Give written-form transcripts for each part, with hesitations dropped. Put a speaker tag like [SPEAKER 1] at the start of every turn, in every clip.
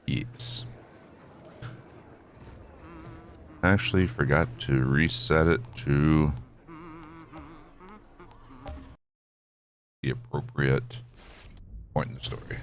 [SPEAKER 1] Yes. Actually forgot to reset it to the appropriate point in the story.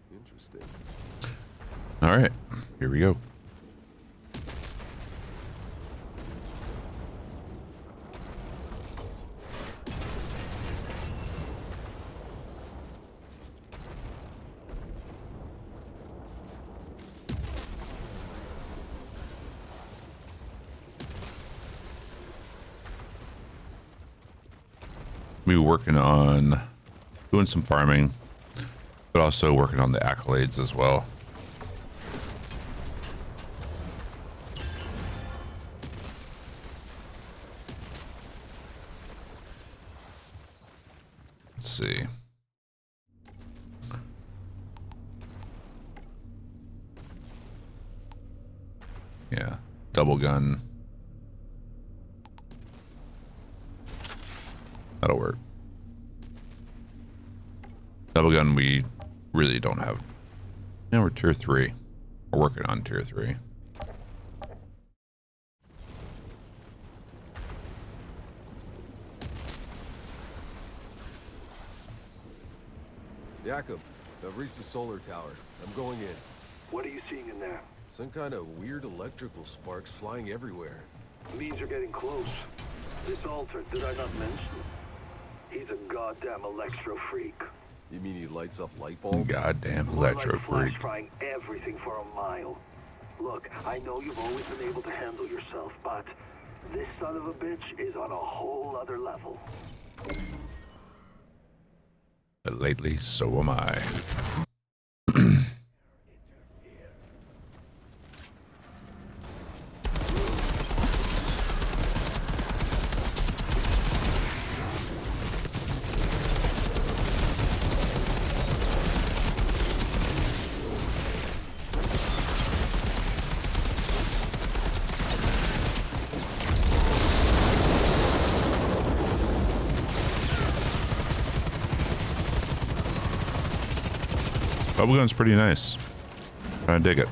[SPEAKER 2] Interesting.
[SPEAKER 1] All right, here we go. We were working on doing some farming, but also working on the accolades as well. Let's see. Yeah, double gun. That'll work. Double gun we really don't have. Now we're tier 3. We're working on tier 3.
[SPEAKER 2] Jakob, I've reached the solar tower. I'm going in.
[SPEAKER 3] What are you seeing in there?
[SPEAKER 2] Some kind of weird electrical sparks flying everywhere.
[SPEAKER 3] Means you're getting close. This altar, did I not mention? He's a goddamn electro freak.
[SPEAKER 2] You mean he lights up light bulbs?
[SPEAKER 1] Goddamn
[SPEAKER 3] More
[SPEAKER 1] electro
[SPEAKER 3] like
[SPEAKER 1] freak.
[SPEAKER 3] flash frying everything for a mile. Look, I know you've always been able to handle yourself, but this son of a bitch is on a whole other level.
[SPEAKER 1] But lately, so am I. Bubblegun's pretty nice. I dig it.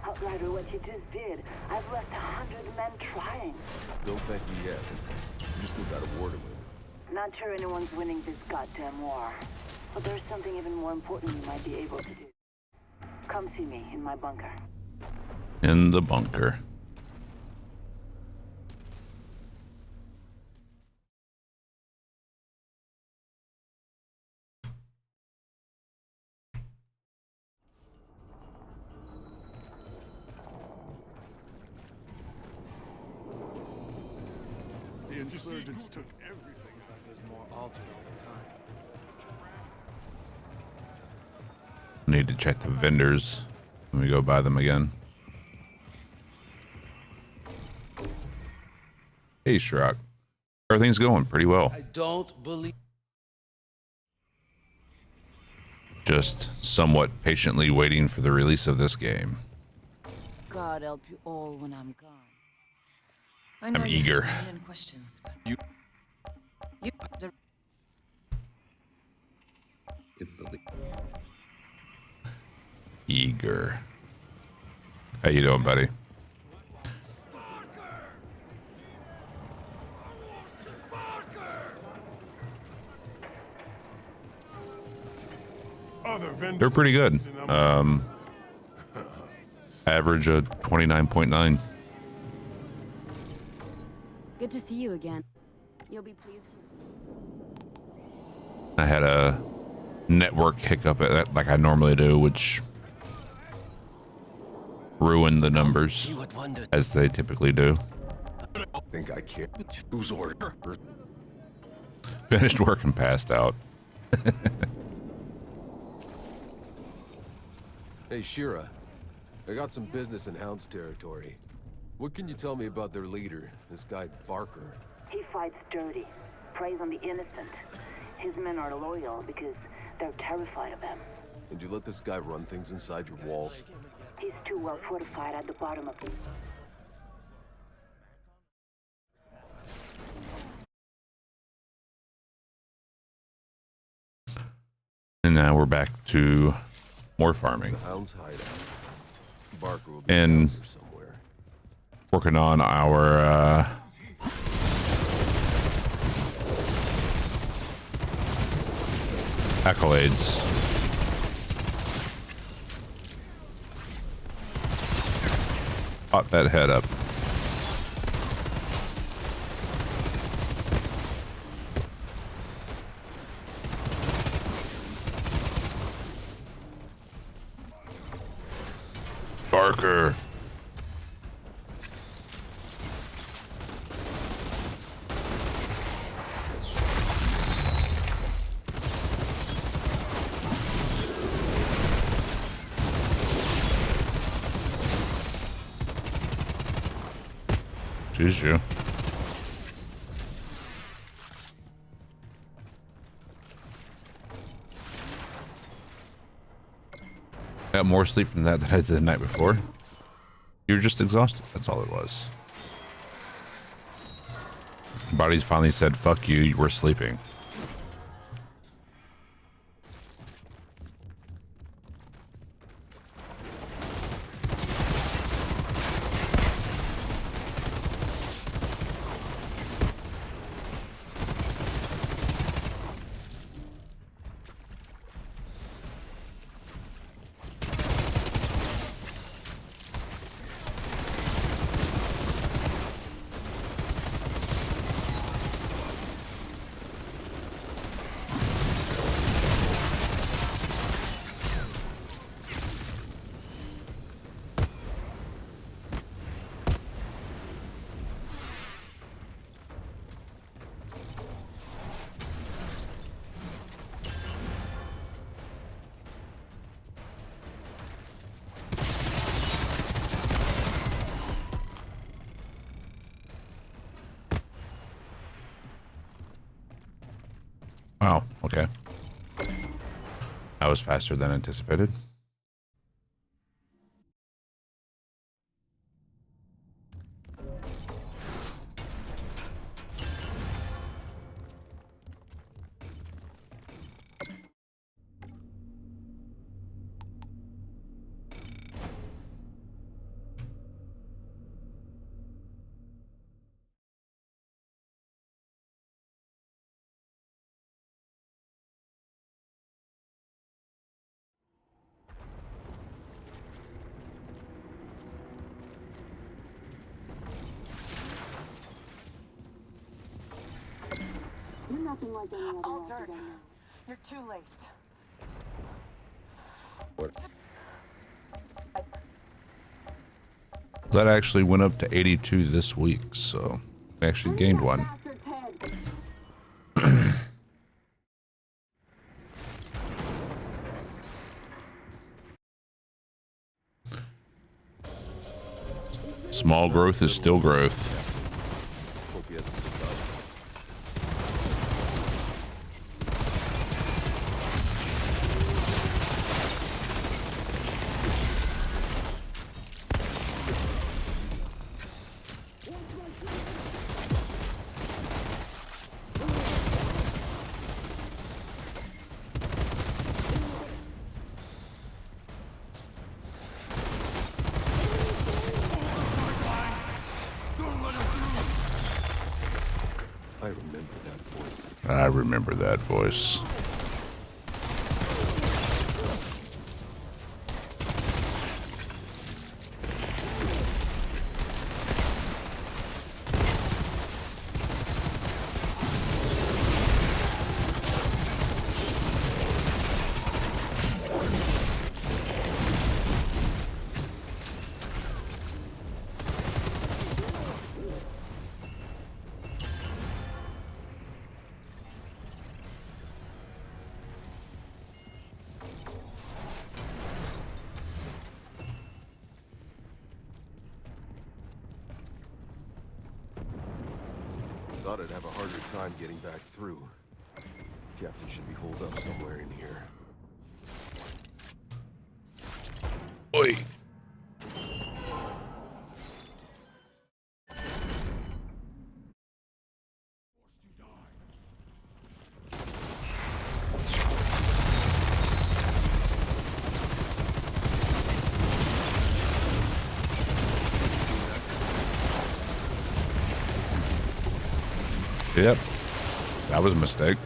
[SPEAKER 4] Outrider, what you just did. I've left 100 men trying.
[SPEAKER 2] Don't thank me yet. You still got a war to win.
[SPEAKER 4] Not sure anyone's winning this goddamn war. But there's something even more important you might be able to do. Come see me in my bunker.
[SPEAKER 1] In the bunker.
[SPEAKER 5] The insurgents took everything. Looks like there's more altars all the time.
[SPEAKER 1] Need to check the vendors when we go buy them again. Hey, Shrock. Everything's going pretty well.
[SPEAKER 6] I don't believe.
[SPEAKER 1] Just somewhat patiently waiting for the release of this game.
[SPEAKER 4] God help you all when I'm gone.
[SPEAKER 7] I know
[SPEAKER 1] I'm
[SPEAKER 7] you
[SPEAKER 1] eager.
[SPEAKER 7] have a million questions, but you the
[SPEAKER 6] It's the
[SPEAKER 1] Eager. How you doing, buddy?
[SPEAKER 5] Other vendors.
[SPEAKER 1] They're pretty good. Average of 29.9.
[SPEAKER 7] Good to see you again. You'll be pleased.
[SPEAKER 1] I had a network hiccup at that, like I normally do, which ruined the numbers as they typically do.
[SPEAKER 2] Think I care? Whose order?
[SPEAKER 1] Finished work and passed out.
[SPEAKER 2] Hey, Shira. I got some business in Hound's territory. What can you tell me about their leader, this guy Barker?
[SPEAKER 4] He fights dirty, preys on the innocent. His men are loyal because they're terrified of him.
[SPEAKER 2] And you let this guy run things inside your walls?
[SPEAKER 4] He's too well fortified at the bottom of the...
[SPEAKER 1] And now we're back to more farming
[SPEAKER 2] Hound's hideout. Barker will be
[SPEAKER 1] and
[SPEAKER 2] down here somewhere.
[SPEAKER 1] working on our accolades. Pop that head up. Barker. Jeez, you. Got more sleep from that than I did the night before. You were just exhausted. That's all it was. Your body's finally said, fuck you, you were sleeping. Wow, okay. That was faster than anticipated.
[SPEAKER 4] You're nothing like any other
[SPEAKER 8] Altered.
[SPEAKER 4] academic.
[SPEAKER 8] You're too late.
[SPEAKER 2] What?
[SPEAKER 1] That actually went up to 82 this week, so we actually gained one.
[SPEAKER 4] Bastard's head.
[SPEAKER 1] Small growth is still growth.
[SPEAKER 2] Hope he hasn't picked up. I remember that voice.
[SPEAKER 1] I remember that voice.
[SPEAKER 2] Thought I'd have a harder time getting back through. Captain should be holed up somewhere in here.
[SPEAKER 1] Oi. Yep. That was a mistake.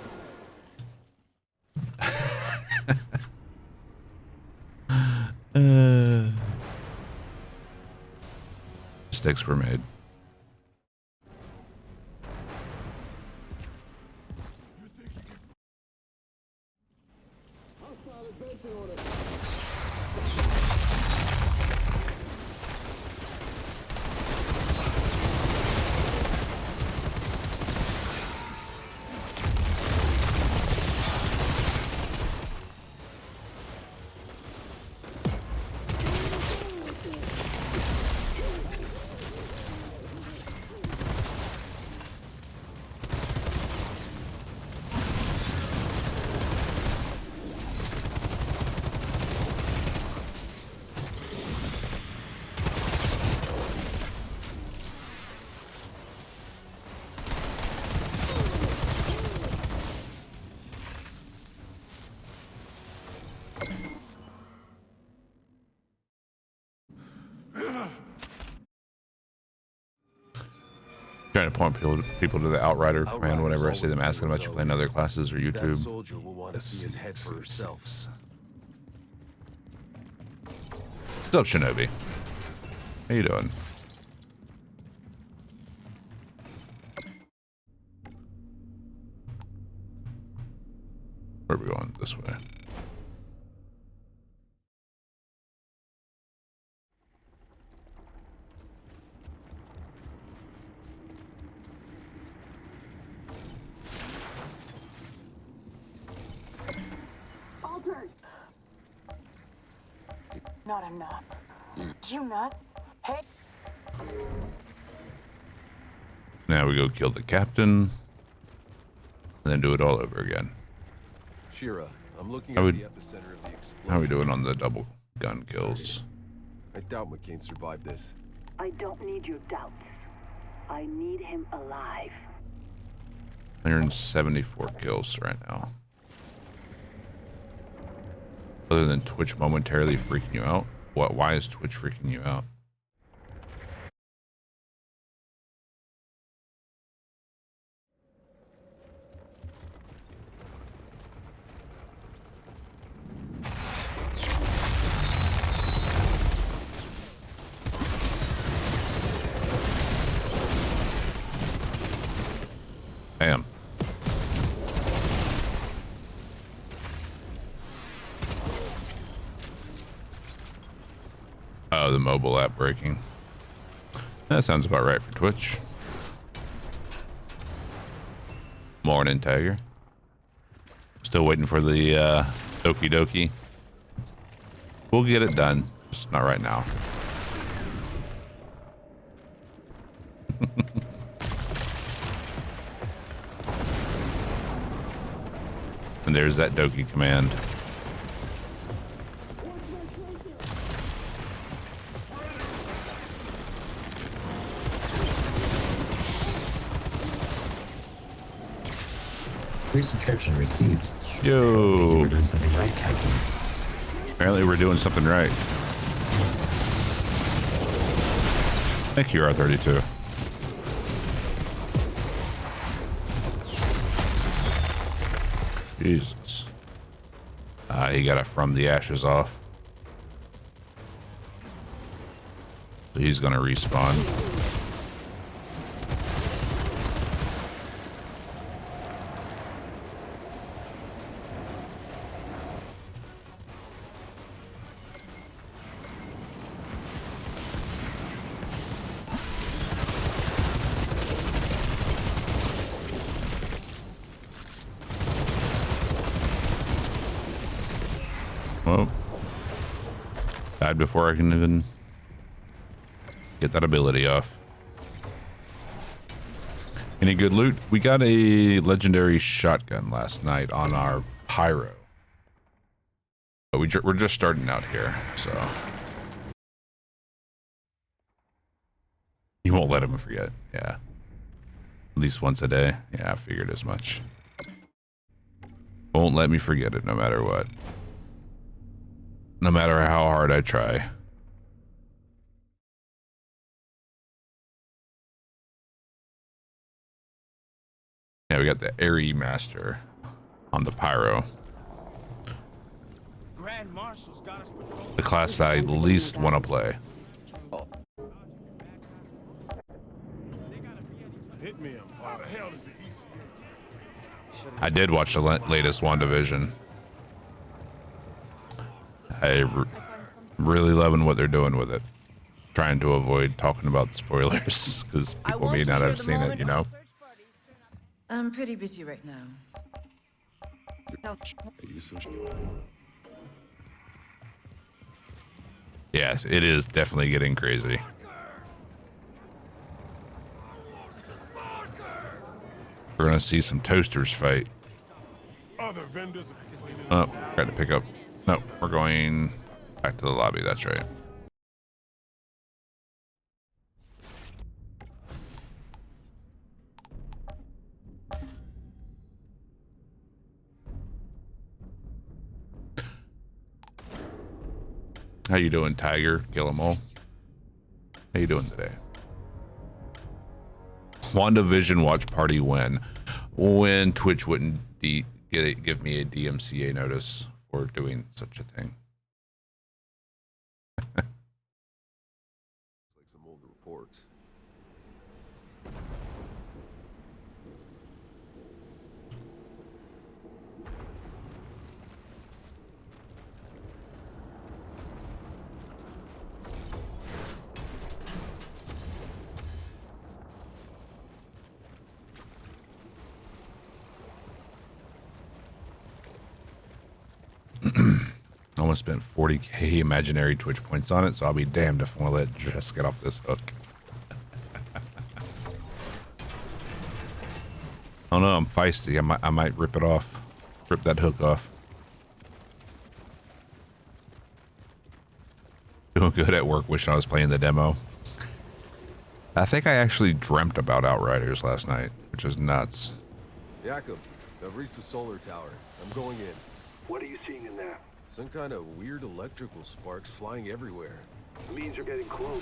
[SPEAKER 1] Mistakes were made. Trying to point people to the Outrider command whenever I see them asking about you playing other classes or
[SPEAKER 2] That
[SPEAKER 1] YouTube.
[SPEAKER 2] soldier will want to see his head for herself.
[SPEAKER 1] What's up, Shinobi? How you doing? Where are we going? This way.
[SPEAKER 8] Altered. Not enough. You nuts? Hey.
[SPEAKER 1] Now we go kill the captain, and then do it all over again.
[SPEAKER 2] Shira, I'm looking
[SPEAKER 1] How
[SPEAKER 2] at
[SPEAKER 1] we-
[SPEAKER 2] the epicenter of the explosion.
[SPEAKER 1] How are we doing on the double gun kills?
[SPEAKER 2] I doubt McCain survived this.
[SPEAKER 4] I don't need your doubts. I need him alive.
[SPEAKER 1] 174 kills right now. Other than Twitch momentarily freaking you out, what? Why is Twitch freaking you out? Damn. Oh, the mobile app breaking. That sounds about right for Twitch. Morning, Tiger. Still waiting for the Doki Doki. We'll get it done. Just not right now. And there's that Doki command.
[SPEAKER 9] Resubscription received.
[SPEAKER 1] Yo.
[SPEAKER 9] We're doing something right, Captain.
[SPEAKER 1] Apparently we're doing something right. Thank you, R32. Jesus. He got it from the ashes off. So he's gonna respawn. Well, died before I can even get that ability off. Any good loot? We got a legendary shotgun last night on our pyro. But we're just starting out here, so. You won't let him forget. Yeah. At least once a day. Yeah, I figured as much. Won't let me forget it no matter what. No matter how hard I try. Yeah, we got the Airy Master on the pyro.
[SPEAKER 5] Grand Marshal's got us patrolling.
[SPEAKER 1] The class that I least want to play.
[SPEAKER 5] Hit me up. How the hell is the East?
[SPEAKER 1] I did watch the latest WandaVision. Really loving what they're doing with it. Trying to avoid talking about spoilers because people may not have seen it, you know?
[SPEAKER 7] I'm pretty busy right now.
[SPEAKER 1] Yes, it is definitely getting crazy. We're gonna see some toasters fight.
[SPEAKER 5] Other vendors.
[SPEAKER 1] Oh, got to pick up. No, we're going back to the lobby. That's right. How you doing, Tiger? Kill 'em all. How you doing today? WandaVision watch party when Twitch wouldn't give me a DMCA notice for doing such a thing.
[SPEAKER 2] Like some old reports.
[SPEAKER 1] Almost spent 40k imaginary Twitch points on it, so I'll be damned if I want to let Jess get off this hook. Oh no, I'm feisty. I might rip it off. Rip that hook off. Doing good at work, wishing I was playing the demo. I think I actually dreamt about Outriders last night, which is nuts.
[SPEAKER 2] Jakob, I've reached the solar tower. I'm going in.
[SPEAKER 3] What are you seeing in there?
[SPEAKER 2] Some kind of weird electrical sparks flying everywhere.
[SPEAKER 3] Means you're getting close.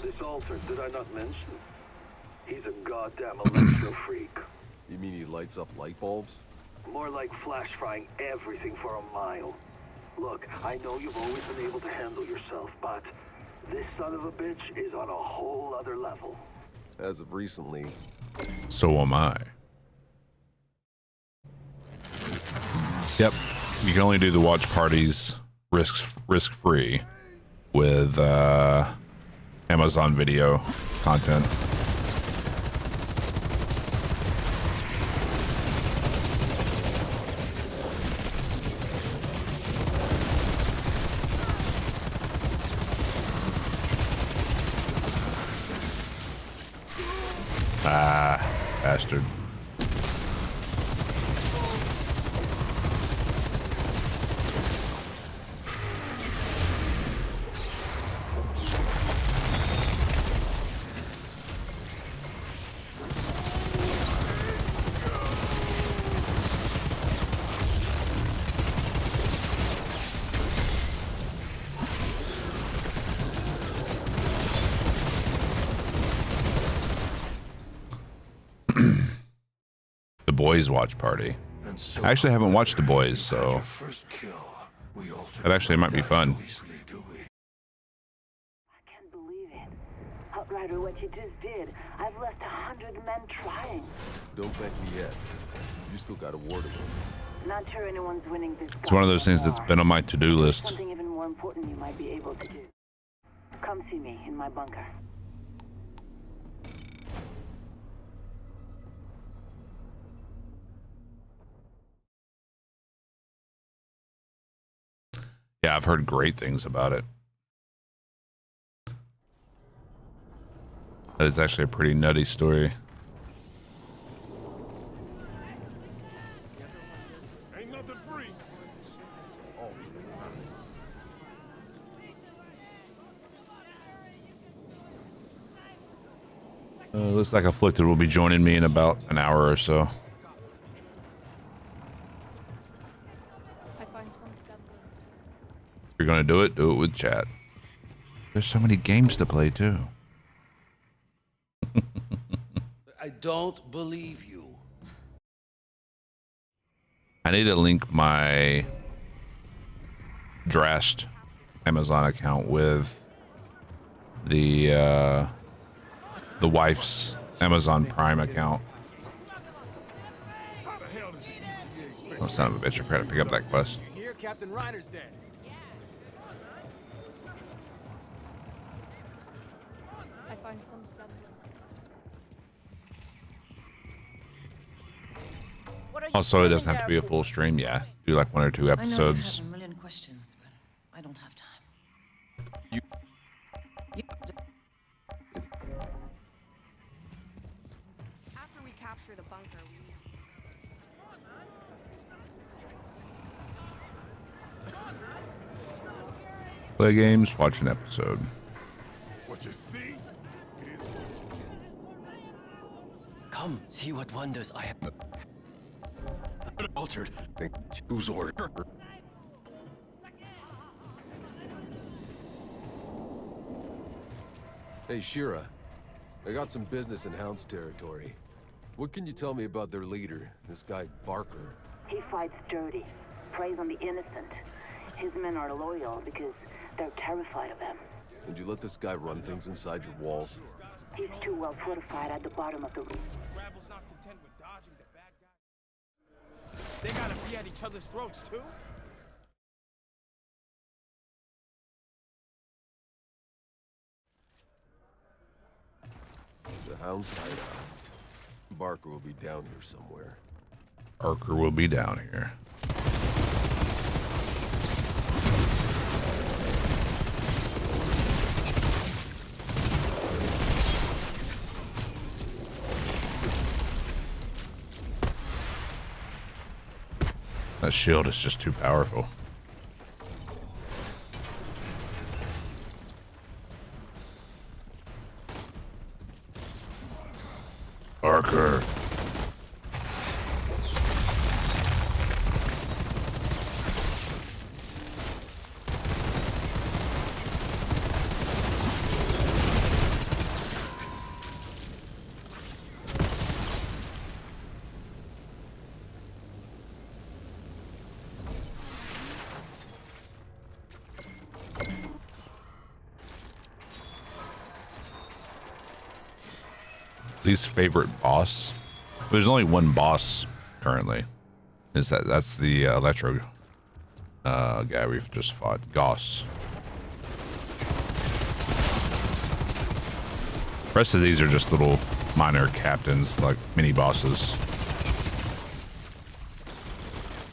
[SPEAKER 3] This altar, did I not mention? He's a goddamn electro freak.
[SPEAKER 2] You mean he lights up light bulbs?
[SPEAKER 3] More like flash frying everything for a mile. Look, I know you've always been able to handle yourself, but this son of a bitch is on a whole other level.
[SPEAKER 2] As of recently.
[SPEAKER 1] So am I. Yep. You can only do the watch parties risk free with Amazon Video content. Ah, bastard. Boys watch party. I actually haven't watched The Boys, so that actually might be fun.
[SPEAKER 4] I can't believe it. Outrider, what you just did. I've lost 100 men trying.
[SPEAKER 2] Don't thank me yet. You still got a war to win.
[SPEAKER 4] Not sure anyone's winning this.
[SPEAKER 1] It's one of those things that's been on my to-do list.
[SPEAKER 4] Something even more important you might be able to do. Come see me in my bunker.
[SPEAKER 1] Yeah, I've heard great things about it. That is actually a pretty nutty story. Looks like Afflicted will be joining me in about an hour or so.
[SPEAKER 10] I find some semblance.
[SPEAKER 1] If you're gonna do it with chat. There's so many games to play too.
[SPEAKER 6] I don't believe you.
[SPEAKER 1] I need to link my Drast Amazon account with the wife's Amazon Prime account. Oh, son of a bitch! I forgot to pick up that quest.
[SPEAKER 5] Here, Captain Ryder's dead.
[SPEAKER 10] I find some semblance.
[SPEAKER 1] Also, it doesn't have to be a full stream. Yeah, do like 1 or 2 episodes.
[SPEAKER 7] I know you have a million questions, but I don't have time.
[SPEAKER 6] You.
[SPEAKER 11] After we capture the bunker,
[SPEAKER 1] Play games, watch an episode.
[SPEAKER 2] What you see is...
[SPEAKER 6] Come, see what wonders I have altered. Whose order?
[SPEAKER 2] Hey, Shira. I got some business in Hound's territory. What can you tell me about their leader, this guy Barker?
[SPEAKER 4] He fights dirty, preys on the innocent. His men are loyal because they're terrified of him.
[SPEAKER 2] And you let this guy run things inside your walls?
[SPEAKER 4] He's too well fortified at the bottom of the room.
[SPEAKER 5] Rebels not content with dodging the bad guys. They gotta be at each other's throats too?
[SPEAKER 2] The Hound's hideout. Barker will be down here somewhere.
[SPEAKER 1] Barker will be down here. That shield is just too powerful. Barker. Least favorite boss. There's only one boss currently. That's the Electro guy we've just fought, Goss. The rest of these are just little minor captains, like mini bosses.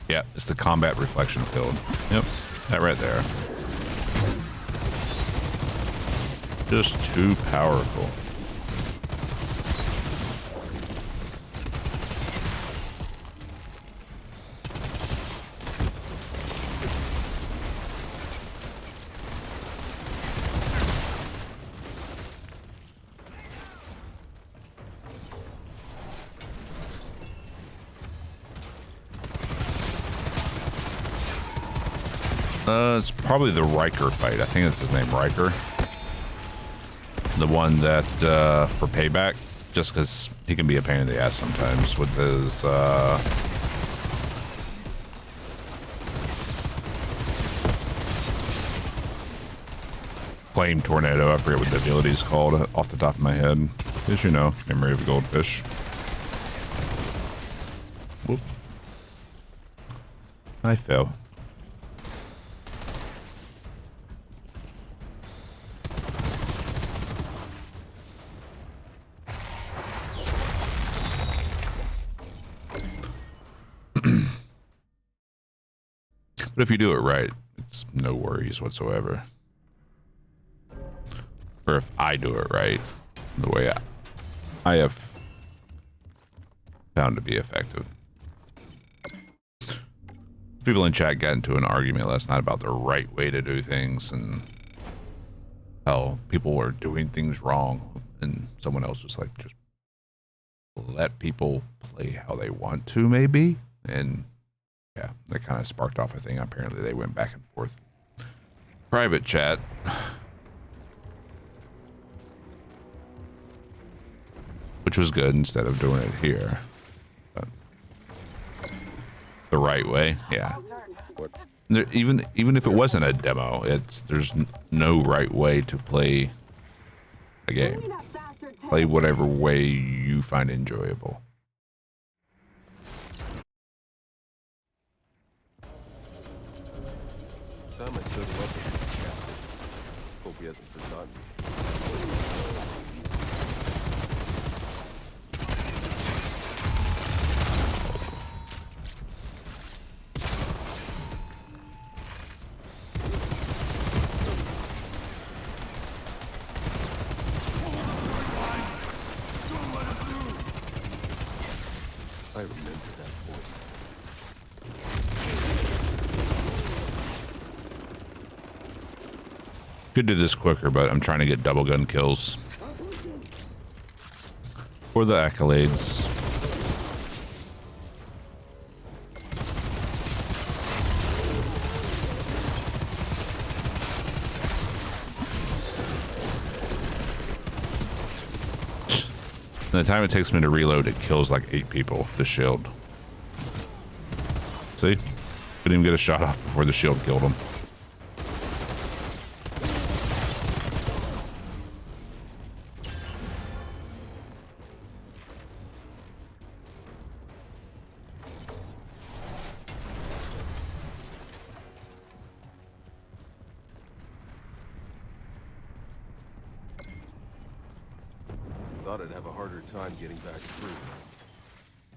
[SPEAKER 1] Yeah, it's the combat reflection field. Yep, that right there. Just too powerful. It's probably the Riker fight. I think that's his name, Riker. The one that, for payback, just because he can be a pain in the ass sometimes with his, flame tornado. I forget what the ability is called off the top of my head. As you know, memory of a goldfish. Whoop. I fell. But if you do it right, it's no worries whatsoever. Or if I do it right, the way I have found to be effective. People in chat got into an argument last night about the right way to do things and how people were doing things wrong. and someone else was like, just let people play how they want to, maybe. And yeah, that kind of sparked off a thing. Apparently they went back and forth. Private chat. Which was good instead of doing it here. But the right way, yeah. There, even if it wasn't a demo, there's no right way to play a game. Play whatever way you find enjoyable.
[SPEAKER 2] Time I stood him up with this captain. Hope he hasn't forgotten me. I remember that voice.
[SPEAKER 1] Could do this quicker, but I'm trying to get double gun kills for the accolades. And the time it takes me to reload, it kills like 8 people, the shield. See? Couldn't even get a shot off before the shield killed him.
[SPEAKER 2] Thought I'd have a harder time getting back through.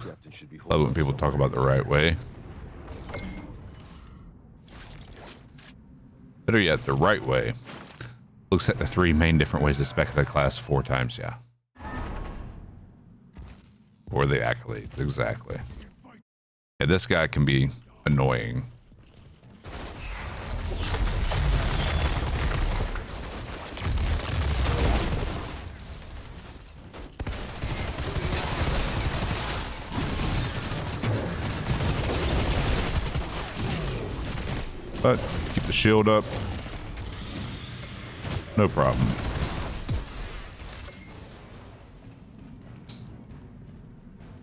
[SPEAKER 2] Captain should be
[SPEAKER 1] Love when people talk about the right way. Better yet, the right way looks at the 3 main different ways to spec the class 4 times, yeah. Or the accolades, exactly. Yeah, this guy can be annoying. But keep the shield up. No problem.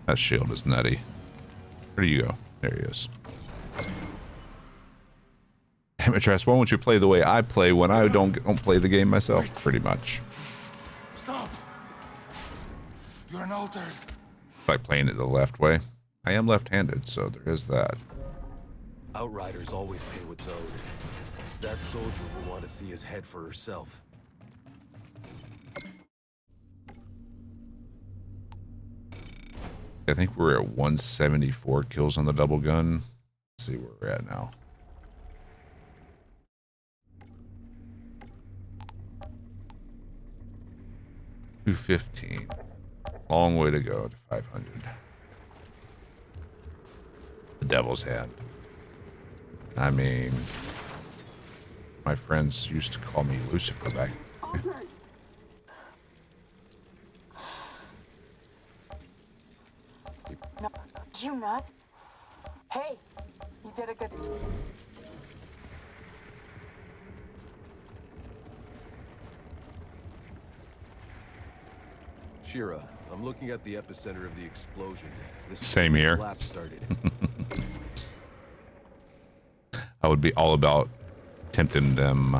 [SPEAKER 1] That shield is nutty. Where do you go? There he is. Damn it, Drast, why won't you play the way I play when I don't play the game myself? Pretty much.
[SPEAKER 12] Stop! You're an altered.
[SPEAKER 1] Like playing it the left way. I am left-handed, so there is that.
[SPEAKER 2] Outriders always pay what's owed. That soldier will want to see his head for herself.
[SPEAKER 1] I think we're at 174 kills on the double gun. Let's see where we're at now. $215. Long way to go to 500. The devil's hand. I mean, my friends used to call me Lucifer back.
[SPEAKER 8] No, you not? Hey, you did a good...
[SPEAKER 2] Shira, I'm looking at the epicenter of the explosion. This is
[SPEAKER 1] Same
[SPEAKER 2] where the
[SPEAKER 1] here.
[SPEAKER 2] collapse started.
[SPEAKER 1] I would be all about tempting them.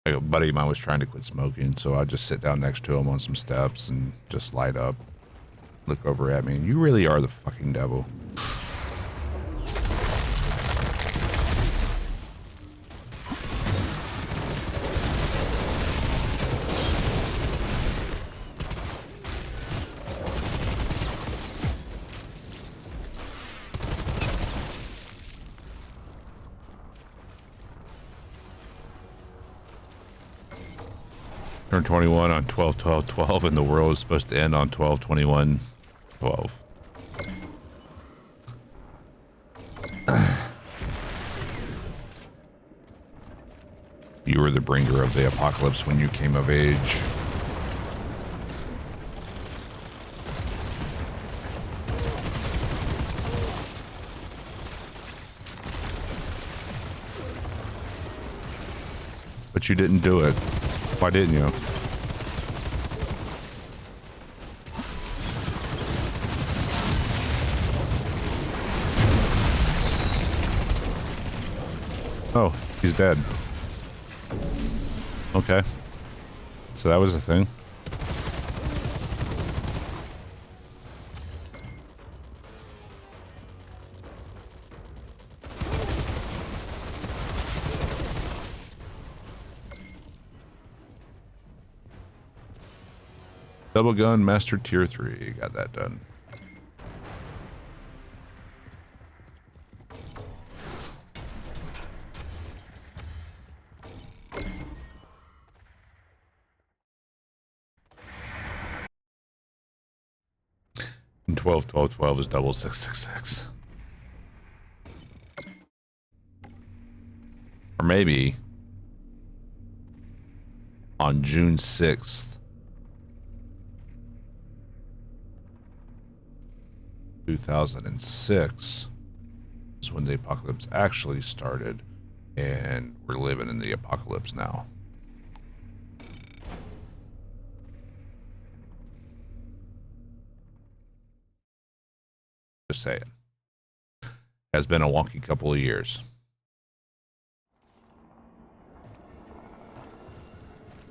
[SPEAKER 1] Like a buddy of mine was trying to quit smoking, so I'd just sit down next to him on some steps and just light up, look over at me, and you really are the fucking devil. Turn 21 on 12/12/12, and the world is supposed to end on 12/21/12. You were the bringer of the apocalypse when you came of age. But you didn't do it. Why didn't you? Oh, he's dead. Okay. So that was the thing. Double gun master tier 3. Got that done. And 12, 12, 12 is double 666. Or maybe on June 6th, 2006 is when the apocalypse actually started, and we're living in the apocalypse now. Just saying. Has been a wonky couple of years.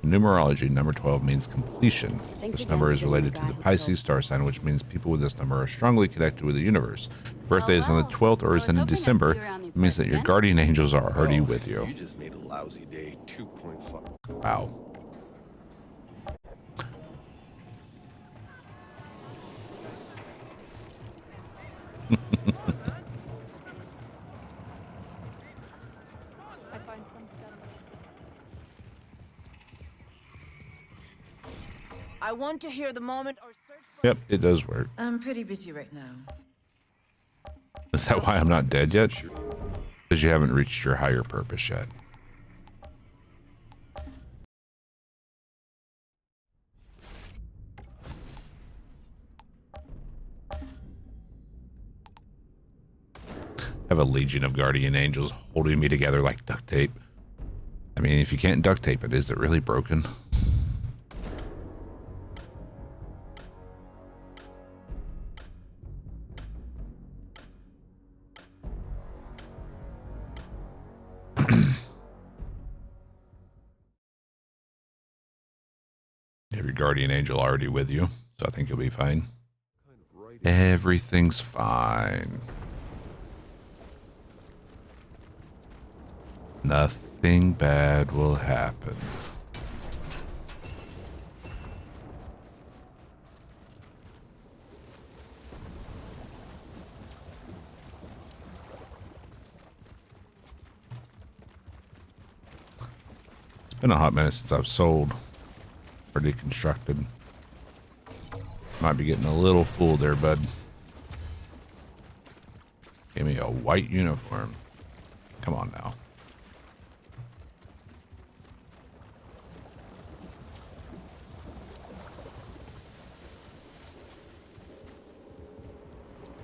[SPEAKER 1] Numerology, number 12 means completion. This number is related to the Pisces star sign, which means people with this number are strongly connected with the universe. Birthday is on the 12th or is in December. It means that your guardian angels are already with you.
[SPEAKER 2] You just made a lousy day 2.5.
[SPEAKER 1] Wow.
[SPEAKER 10] I find some 7.
[SPEAKER 7] I want to hear the moment or search for...
[SPEAKER 1] Yep, it does work.
[SPEAKER 7] I'm pretty busy right now.
[SPEAKER 1] Is that why I'm not dead yet? Because you haven't reached your higher purpose yet. Have a legion of guardian angels holding me together like duct tape. I mean, if you can't duct tape it, is it really broken? You have your guardian angel already with you, so I think you'll be fine. Everything's fine. Nothing bad will happen. It's been a hot minute since I've sold or deconstructed. Might be getting a little full there, bud. Give me a white uniform. Come on now.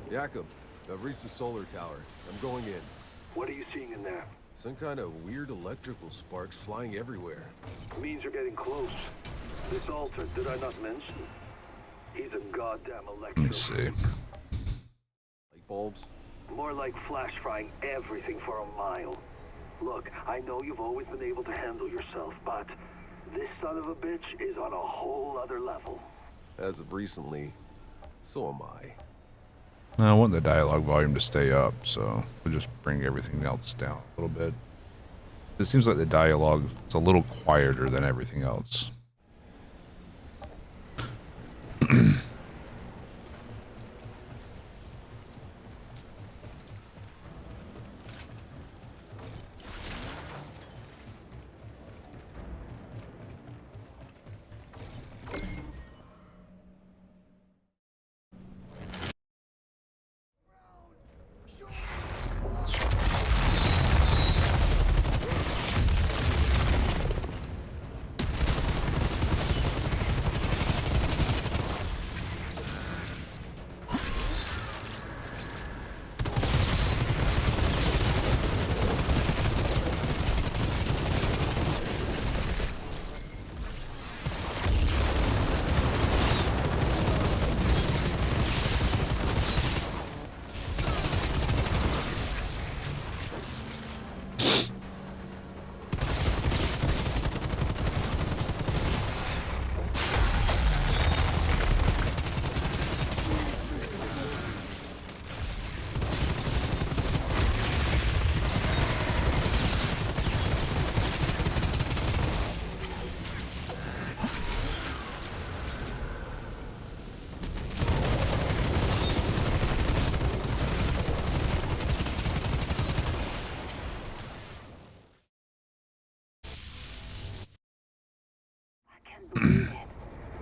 [SPEAKER 2] Jacob, I've reached the solar tower. I'm going in.
[SPEAKER 3] What are you seeing in there?
[SPEAKER 2] Some kind of weird electrical sparks flying everywhere.
[SPEAKER 3] Means you're getting close. This altar, did I not mention? He's a goddamn electro.
[SPEAKER 1] Let me see.
[SPEAKER 2] Light bulbs?
[SPEAKER 3] More like flash frying everything for a mile. Look, I know you've always been able to handle yourself, but this son of a bitch is on a whole other level.
[SPEAKER 2] As of recently, so am I.
[SPEAKER 1] I want the dialogue volume to stay up, so we'll just bring everything else down a little bit. It seems like the dialogue is a little quieter than everything else.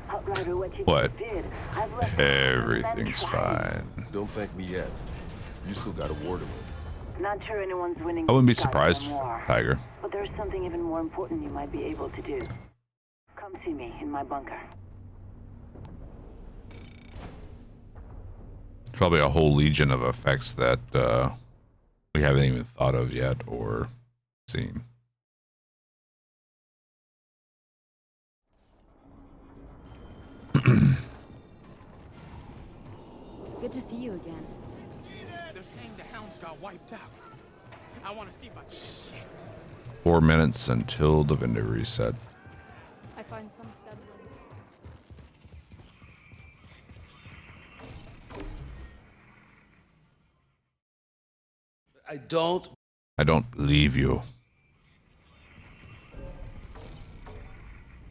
[SPEAKER 4] Outrider, what you
[SPEAKER 1] What?
[SPEAKER 4] just did. I've left
[SPEAKER 1] Everything's fine.
[SPEAKER 2] Don't thank me yet. You still got a war to win.
[SPEAKER 4] Not sure anyone's winning.
[SPEAKER 1] I wouldn't be
[SPEAKER 4] this
[SPEAKER 1] surprised,
[SPEAKER 4] goddamn war.
[SPEAKER 1] Tiger.
[SPEAKER 4] But there's something even more important you might be able to do. Come see me in my bunker.
[SPEAKER 1] Probably a whole legion of effects that we haven't even thought of yet or seen.
[SPEAKER 7] Good to see you again.
[SPEAKER 5] They're saying the hounds got wiped out. I want to see about shit.
[SPEAKER 1] 4 minutes until the vendor reset.
[SPEAKER 10] I find some semblance.
[SPEAKER 6] I don't.
[SPEAKER 1] I don't believe you.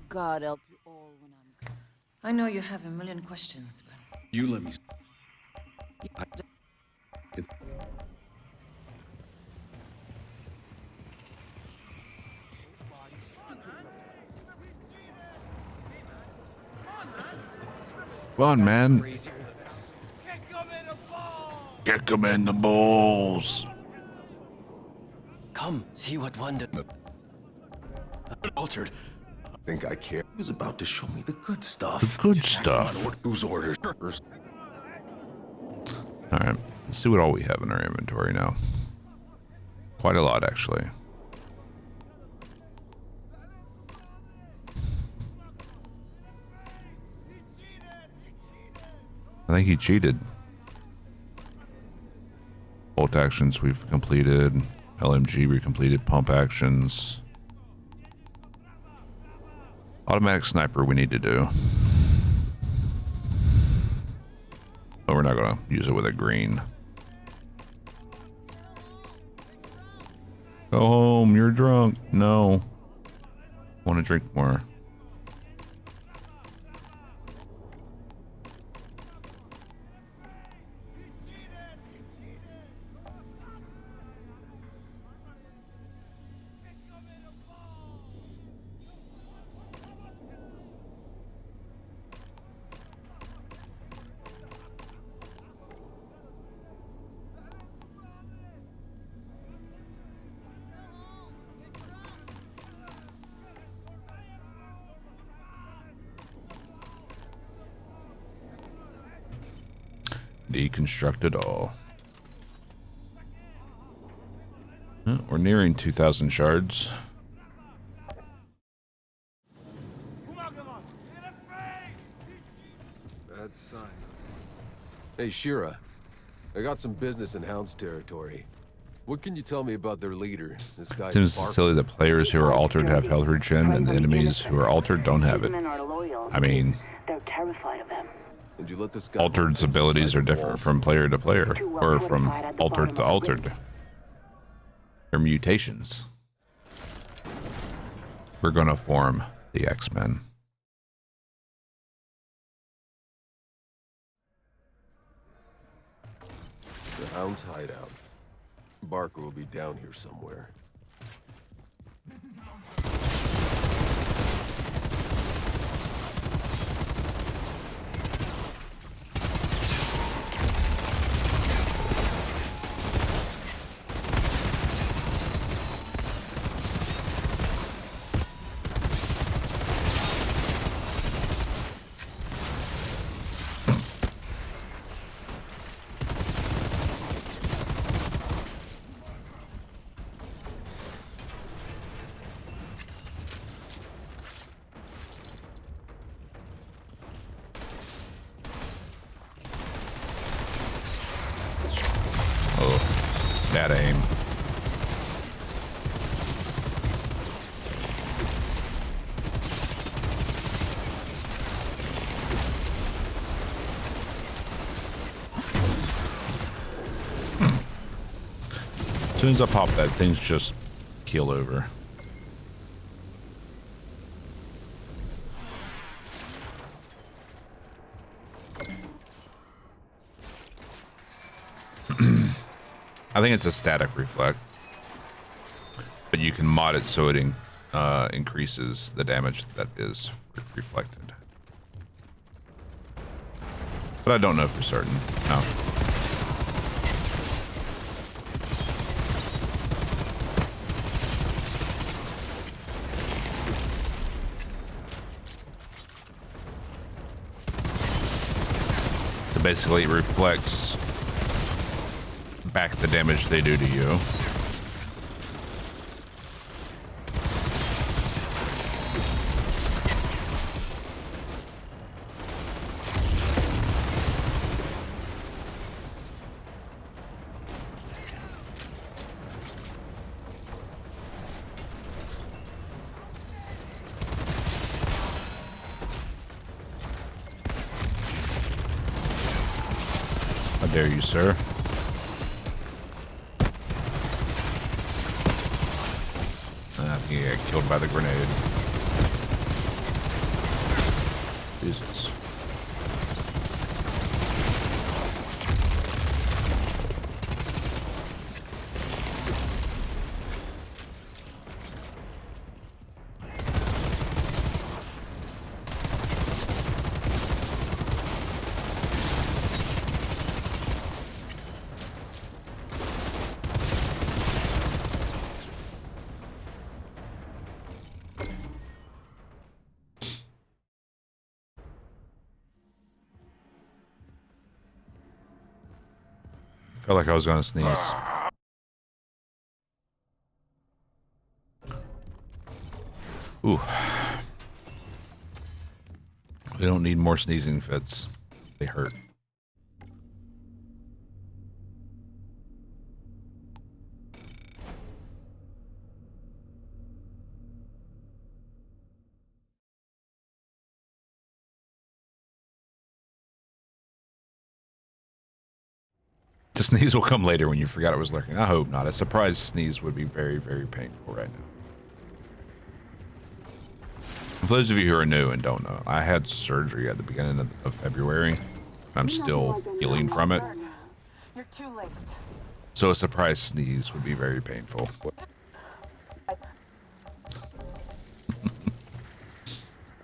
[SPEAKER 7] God help you all when I'm. I know you have a million questions, but
[SPEAKER 6] You let me. It's
[SPEAKER 1] Come on, man. Kick him in the balls.
[SPEAKER 6] Come, see what wonder. Altered.
[SPEAKER 2] I think I care.
[SPEAKER 6] He was about to show me the good stuff.
[SPEAKER 1] The good stuff.
[SPEAKER 2] Whose orders?
[SPEAKER 1] All right, let's see what all we have in our inventory now. Quite a lot, actually. I think he cheated. Bolt actions we've completed. LMG we completed. Pump actions. Automatic sniper we need to do. But we're not going to use it with a green. Go home, you're drunk. No. Want to drink more. Deconstruct it all. We're nearing 2,000 shards.
[SPEAKER 2] Bad sign. Hey, Shira. I got some business in Hound's territory. What can you tell me about their leader, this guy?
[SPEAKER 1] Seems silly that players who are altered have health regen and the enemies who are altered don't have it. I mean,
[SPEAKER 4] They're terrified of him.
[SPEAKER 2] And you let this guy
[SPEAKER 1] altered's abilities are different from player to player, or from altered to altered. They're mutations. We're gonna form the X-Men.
[SPEAKER 2] The Hound's hideout. Barker will be down here somewhere.
[SPEAKER 1] Bad aim. As soon as I pop that, things just keel over. I think it's a static reflect, but you can mod it so it increases the damage that is reflected. But I don't know for certain. No. So basically it reflects back the damage they do to you. How dare you, sir? I think he got killed by the grenade. Jesus. Felt like I was gonna sneeze. Ooh. We don't need more sneezing fits. They hurt. The sneeze will come later when you forgot it was lurking. I hope not. A surprise sneeze would be very, very painful right now. For those of you who are new and don't know, I had surgery at the beginning of February. I'm still healing from it.
[SPEAKER 8] You're too late.
[SPEAKER 1] So a surprise sneeze would be very painful.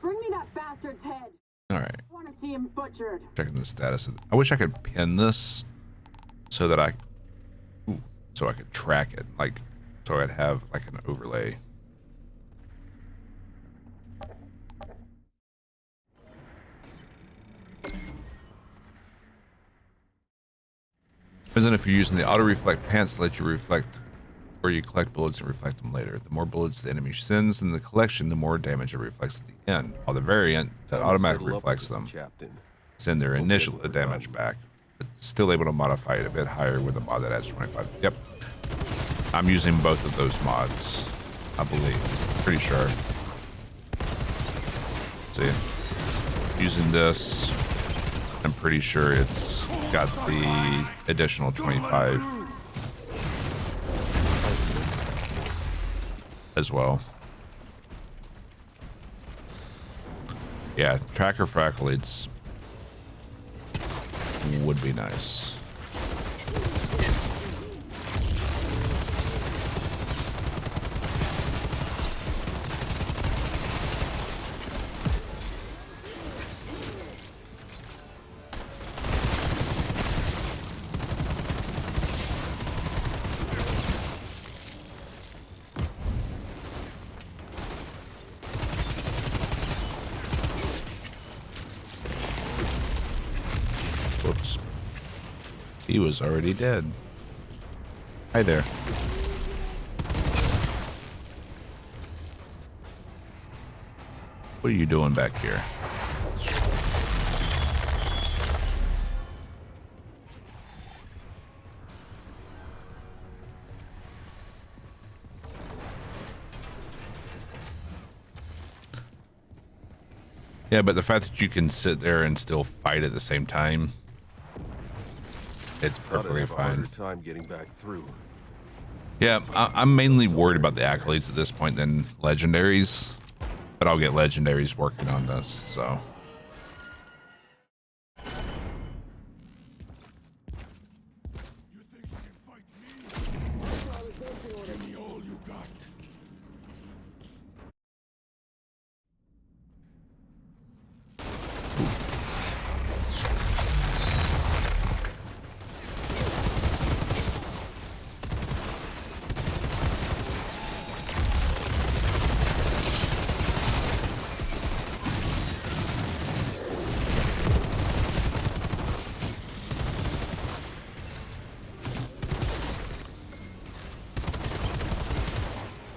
[SPEAKER 8] Bring me that bastard's head.
[SPEAKER 1] All right.
[SPEAKER 8] I want to see him butchered.
[SPEAKER 1] Checking the status of I wish I could pin this so that I could track it, like so I'd have like an overlay. Depends on if you're using the auto reflect pants to let you reflect where you collect bullets and reflect them later. The more bullets the enemy sends in the collection, the more damage it reflects at the end. While the variant that automatically reflects them send their initial damage back. Still able to modify it a bit higher with a mod that adds 25. Yep. I'm using both of those mods, I believe. Pretty sure. See? Using this, I'm pretty sure it's got the additional 25 as well. Yeah, tracker for Accolades would be nice. Whoops. He was already dead. Hi there. What are you doing back here? Yeah, but the fact that you can sit there and still fight at the same time, it's perfectly fine.
[SPEAKER 2] Time getting back through.
[SPEAKER 1] Yeah, I'm mainly worried about the accolades at this point than legendaries, but I'll get legendaries working on this, so.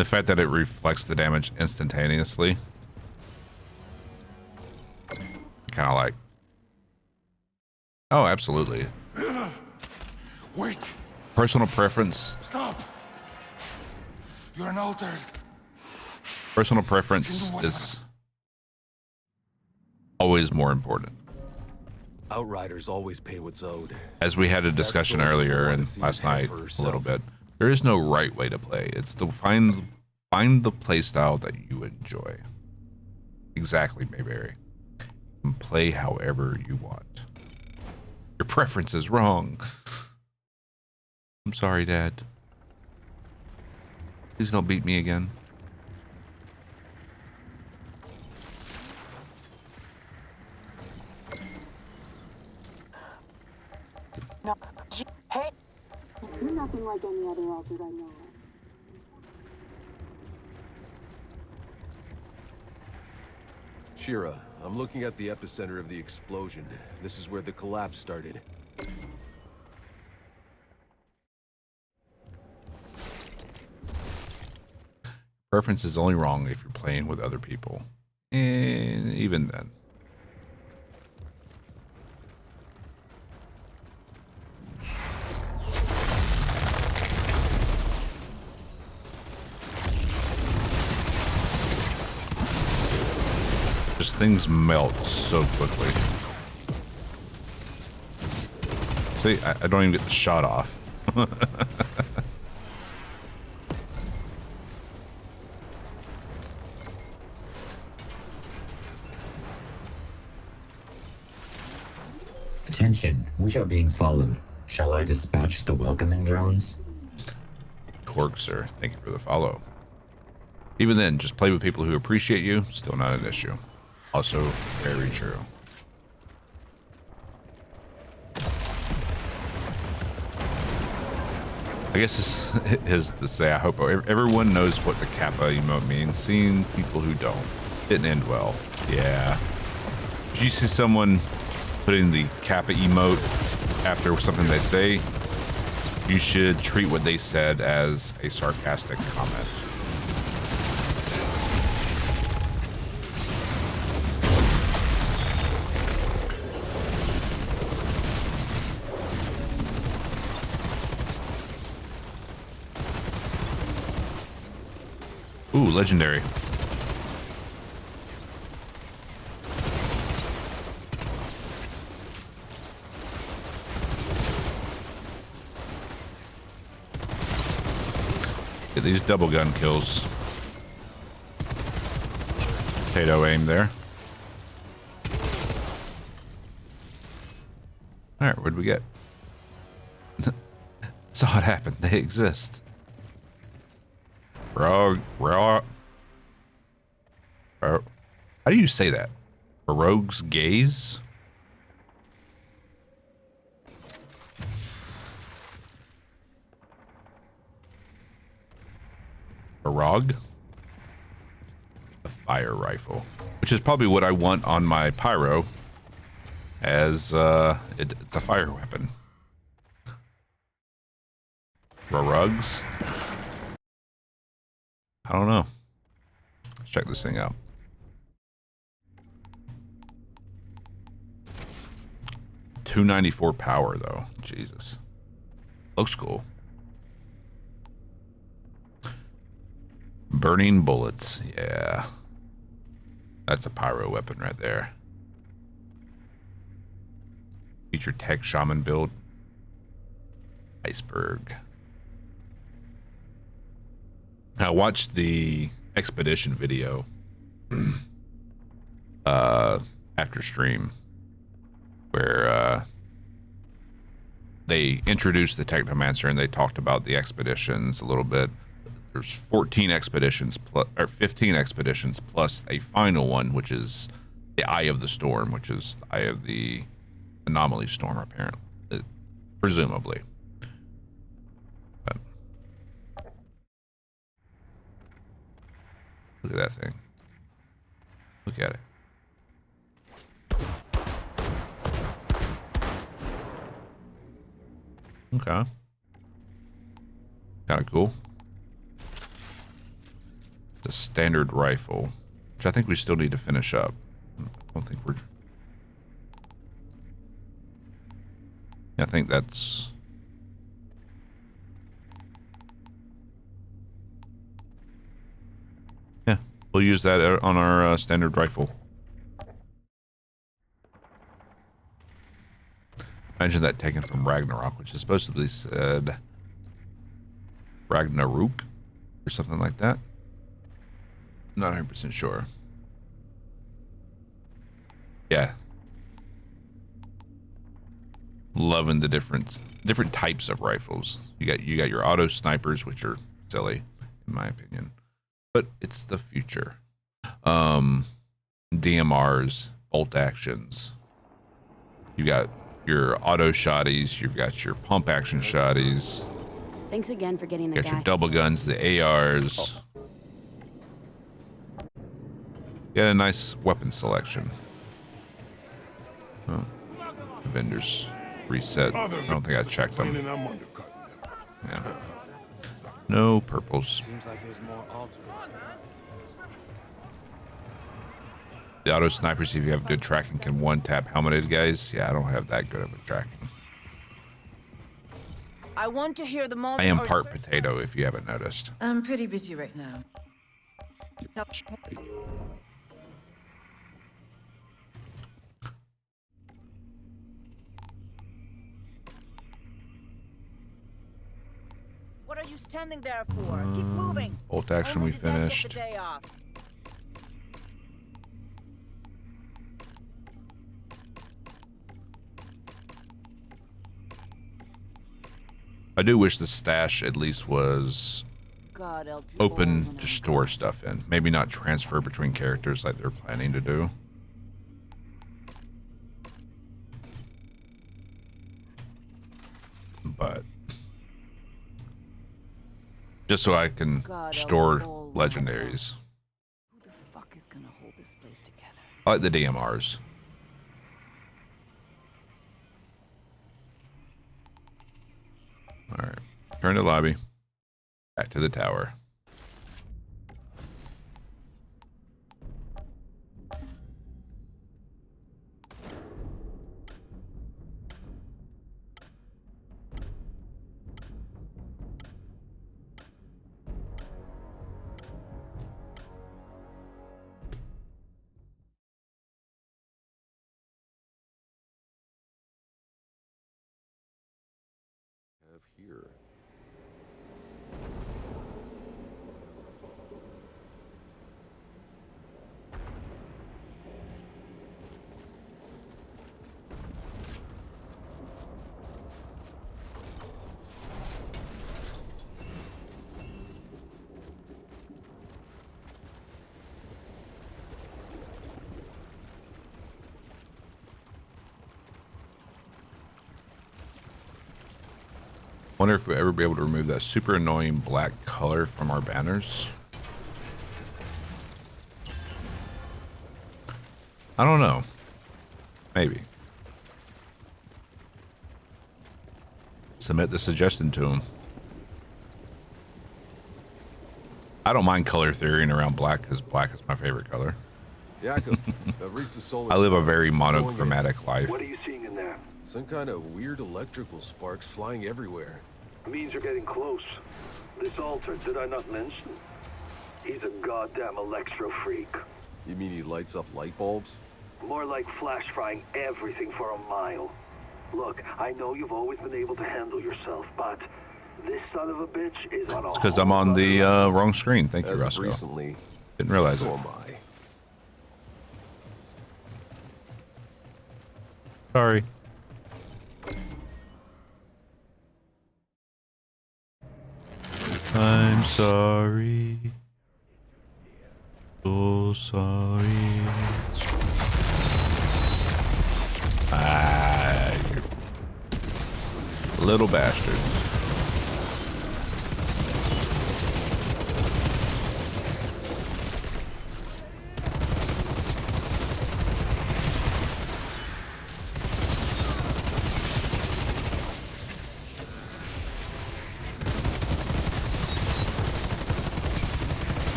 [SPEAKER 1] The fact that it reflects the damage instantaneously. Kind of like, oh, absolutely.
[SPEAKER 12] Wait.
[SPEAKER 1] Personal preference.
[SPEAKER 12] Stop. You're an altered.
[SPEAKER 1] Personal preference is always more important.
[SPEAKER 2] Outriders always pay what's owed.
[SPEAKER 1] As we had a discussion earlier and last night a little bit, there is no right way to play. It's to find the play style that you enjoy. Exactly, Mayberry. And play however you want. Your preference is wrong. I'm sorry, Dad. Please don't beat me again.
[SPEAKER 8] No. Hey. You're nothing like any other altered I know of.
[SPEAKER 2] Shira, I'm looking at the epicenter of the explosion. This is where the collapse started.
[SPEAKER 1] Preference is only wrong if you're playing with other people. And even then. Just things melt so quickly. See, I don't even get the shot off.
[SPEAKER 9] Attention, we are being followed. Shall I dispatch the welcoming drones?
[SPEAKER 1] Torque, sir. Thank you for the follow. Even then, just play with people who appreciate you. Still not an issue. Also, very true. I guess this is to say, I hope everyone knows what the Kappa emote means. Seeing people who don't didn't end well. Yeah. If you see someone putting the Kappa emote after something they say, you should treat what they said as a sarcastic comment. Ooh, legendary. Get these double gun kills. Potato aim there. Alright, what'd we get? Saw it happen. They exist. How do you say that? A rogue's gaze? A rog? A fire rifle. Which is probably what I want on my pyro. As it's a fire weapon. Rugs? I don't know. Let's check this thing out. .294 power though. Jesus. Looks cool. Burning bullets. Yeah. That's a pyro weapon right there. Feature tech shaman build. Iceberg. I watched the expedition video after stream where they introduced the Technomancer and they talked about the expeditions a little bit. There's 14 expeditions plus, or 15 expeditions plus a final one, which is the Eye of the Storm, which is the Eye of the Anomaly Storm, apparently, presumably. But look at that thing. Look at it. Okay. Kind of cool. the standard rifle, which I think we still need to finish up. I don't think we're... I think that's... Yeah, we'll use that on our standard rifle. Imagine that taken from Ragnarok, which is supposedly said Ragnarok or something like that. Not 100% sure. Yeah. Loving the different types of rifles. You got your auto snipers, which are silly in my opinion, but it's the future. DMRs, bolt actions. You got your auto shotties. You've got your pump action shotties.
[SPEAKER 13] Thanks again for getting the
[SPEAKER 1] You got your double guns, the ARs. You got a nice weapon selection. Oh, the vendors reset. I don't think I checked them. Yeah. No purples.
[SPEAKER 5] Seems like there's more alternate.
[SPEAKER 1] The auto snipers, if you have good tracking, can one-tap helmeted guys. Yeah, I don't have that good of a tracking.
[SPEAKER 7] I want to hear the moment.
[SPEAKER 1] I am part potato, if you haven't noticed.
[SPEAKER 7] I'm pretty busy right now. What are you standing there for? Keep moving.
[SPEAKER 1] Bolt action we finished. I do wish the stash at least was open to store stuff in. Maybe not transfer between characters like they're planning to do. But just so I can store legendaries.
[SPEAKER 7] Who the fuck is gonna hold this place together?
[SPEAKER 1] I like the DMRs. All right, turn to lobby. Back to the tower.
[SPEAKER 2] Here.
[SPEAKER 1] Wonder if we'll ever be able to remove that super annoying black color from our banners. I don't know. Maybe. Submit the suggestion to him. I don't mind color theorying around black because black is my favorite color.
[SPEAKER 2] Jacob, I've reached the solar.
[SPEAKER 1] I live a very monochromatic life.
[SPEAKER 3] What are you seeing in there?
[SPEAKER 2] Some kind of weird electrical sparks flying everywhere.
[SPEAKER 3] Means you're getting close. This altar, did I not mention? He's a goddamn electro freak.
[SPEAKER 2] You mean he lights up light bulbs?
[SPEAKER 3] More like flash frying everything for a mile. Look, I know you've always been able to handle yourself, but this son of a bitch is on a...
[SPEAKER 1] It's because I'm on the wrong screen. Thank you, Roscoe.
[SPEAKER 2] Recently,
[SPEAKER 1] didn't realize
[SPEAKER 2] so
[SPEAKER 1] it.
[SPEAKER 2] am I.
[SPEAKER 1] Sorry. I'm sorry. So sorry. Ah, you little bastard.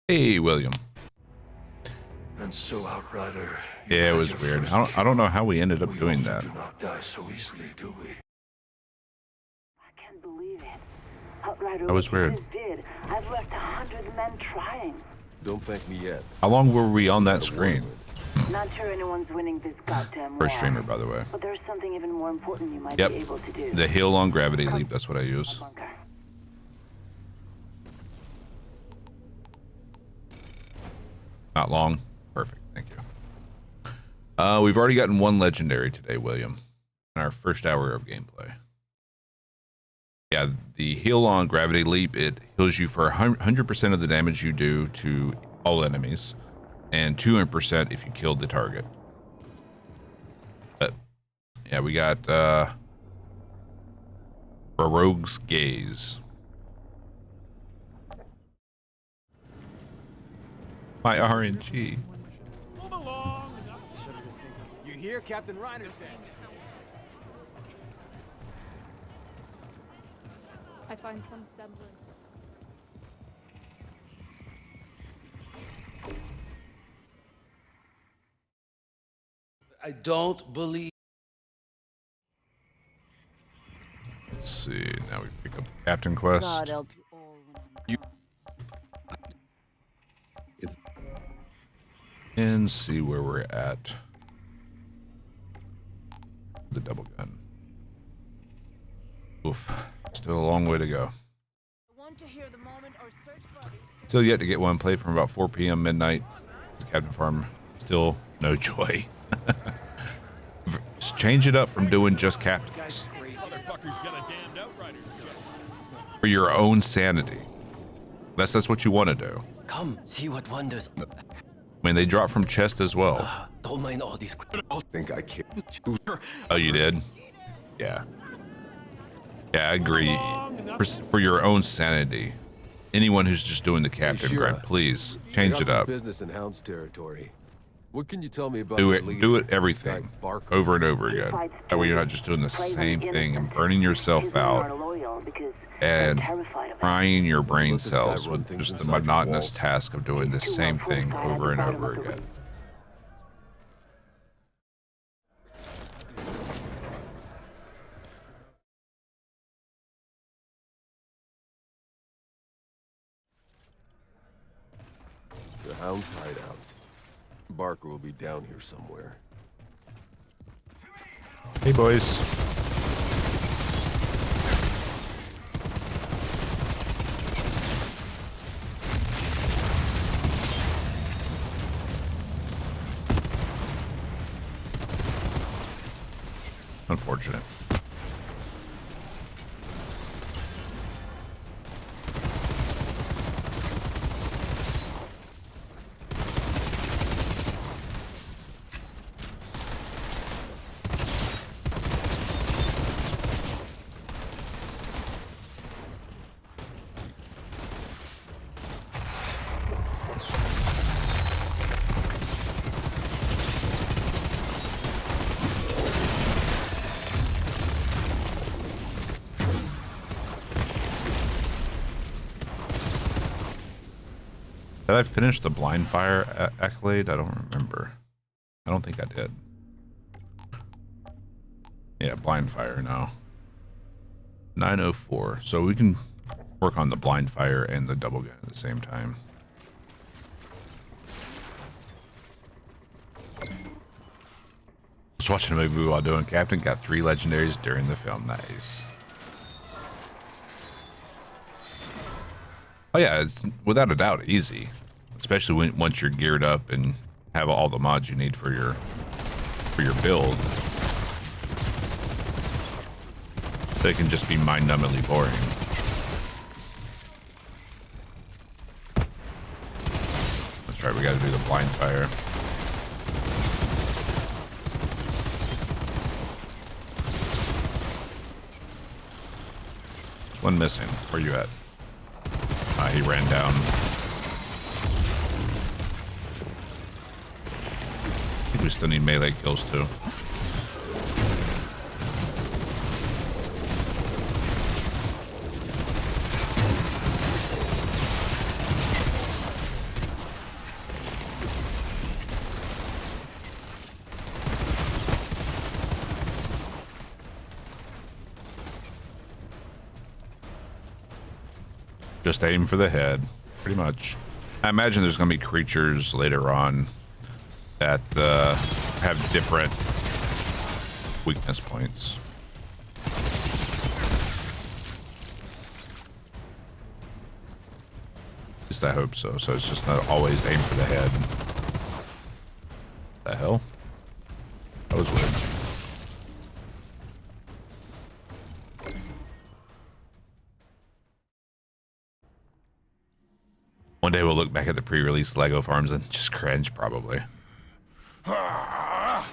[SPEAKER 1] Hey, William.
[SPEAKER 12] And so, Outrider.
[SPEAKER 1] Yeah, it was weird. I don't know how we ended up doing that.
[SPEAKER 12] Do not die so easily, do we?
[SPEAKER 4] I can't believe it. Outrider,
[SPEAKER 1] That was
[SPEAKER 4] what you
[SPEAKER 1] weird.
[SPEAKER 4] just did. I've left 100 men trying.
[SPEAKER 2] Don't thank me yet.
[SPEAKER 1] How long were we on that screen?
[SPEAKER 4] Not sure anyone's winning this goddamn war.
[SPEAKER 1] First streamer, by the way.
[SPEAKER 4] But there's something even more important you might
[SPEAKER 1] Yep.
[SPEAKER 4] be able to do.
[SPEAKER 1] The hill on gravity leap. That's what I use.
[SPEAKER 4] Bunker.
[SPEAKER 1] Not long. Perfect. Thank you. We've already gotten one legendary today, William, in our first hour of gameplay. Yeah, the heal on gravity leap, it heals you for 100% of the damage you do to all enemies, and 200% if you killed the target. But yeah, we got Baroque's Gaze. My RNG.
[SPEAKER 5] Move along. You hear, Captain Reiner said.
[SPEAKER 10] I find some semblance.
[SPEAKER 6] I don't believe.
[SPEAKER 1] Let's see. Now we pick up the captain quest.
[SPEAKER 4] God help you all when I'm
[SPEAKER 2] It's
[SPEAKER 1] And see where we're at. The double gun. Oof. Still a long way to go.
[SPEAKER 7] I want to hear the moment or search bodies.
[SPEAKER 1] Still yet to get one play from about 4 p.m. midnight. Captain Farm. Still no joy. Just change it up from doing just captains. For your own sanity. That's what you want to do.
[SPEAKER 6] Come, see what wonders.
[SPEAKER 1] I mean, they drop from chest as well.
[SPEAKER 6] Don't mind all these.
[SPEAKER 2] I think I can.
[SPEAKER 1] Oh, you did? Yeah. Yeah, I agree. For your own sanity. Anyone who's just doing the captain
[SPEAKER 2] Shira,
[SPEAKER 1] grind, please
[SPEAKER 2] I
[SPEAKER 1] change
[SPEAKER 2] got
[SPEAKER 1] it
[SPEAKER 2] some
[SPEAKER 1] up.
[SPEAKER 2] business in Hound's territory. What can you tell me about
[SPEAKER 1] Do
[SPEAKER 2] the
[SPEAKER 1] it.
[SPEAKER 2] leader,
[SPEAKER 1] Do it.
[SPEAKER 2] this
[SPEAKER 1] Everything
[SPEAKER 2] guy Barker?
[SPEAKER 1] over and over again. That way you're not just doing the same thing and burning yourself out and frying your brain cells with just the monotonous task of doing the same thing over and over again.
[SPEAKER 2] The Hound's hideout. Barker will be down here somewhere.
[SPEAKER 1] Hey, boys. Unfortunate. Did I finish the blind fire accolade? I don't remember. I don't think I did. Yeah, blind fire now. 904. So we can work on the blind fire and the double gun at the same time. I was watching a movie while doing Captain. Got 3 legendaries during the film. Nice. Oh yeah, it's without a doubt easy, especially when once you're geared up and have all the mods you need for your build. They can just be mind-numbingly boring. That's right, we got to do the blind fire. There's one missing. Where you at? He ran down. I think we still need melee kills too. Just aim for the head, pretty much. I imagine there's going to be creatures later on that have different weakness points. At least I hope so. So it's just not always aim for the head. The hell? That was weird. One day we'll look back at the pre-release Lego farms and just cringe, probably. I'm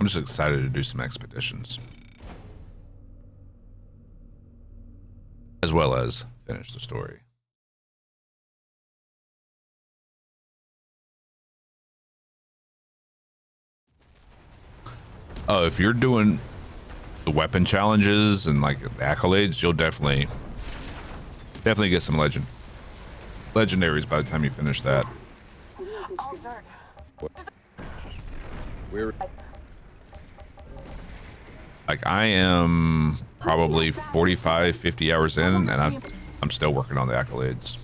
[SPEAKER 1] just excited to do some expeditions. As well as finish the story. Oh, if you're doing the weapon challenges and like the accolades, you'll definitely get some legendaries by the time you finish that.
[SPEAKER 2] Where?
[SPEAKER 1] Like I am probably 45, 50 hours in, and I'm still working on the accolades.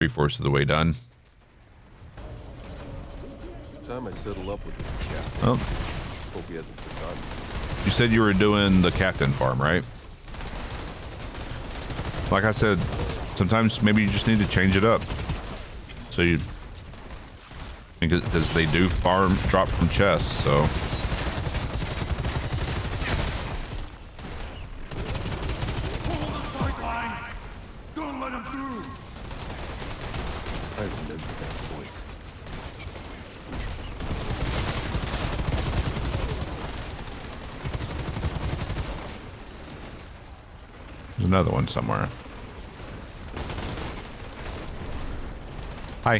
[SPEAKER 1] 3/4 of the way done.
[SPEAKER 2] Time I settle up with this cat.
[SPEAKER 1] Oh.
[SPEAKER 2] Hope he hasn't forgotten.
[SPEAKER 1] You said you were doing the captain farm, right? Like I said, sometimes maybe you just need to change it up. So you, because they do farm drop from chests, so.
[SPEAKER 12] Don't let him through.
[SPEAKER 2] I remember that voice.
[SPEAKER 1] There's another one somewhere. Hi.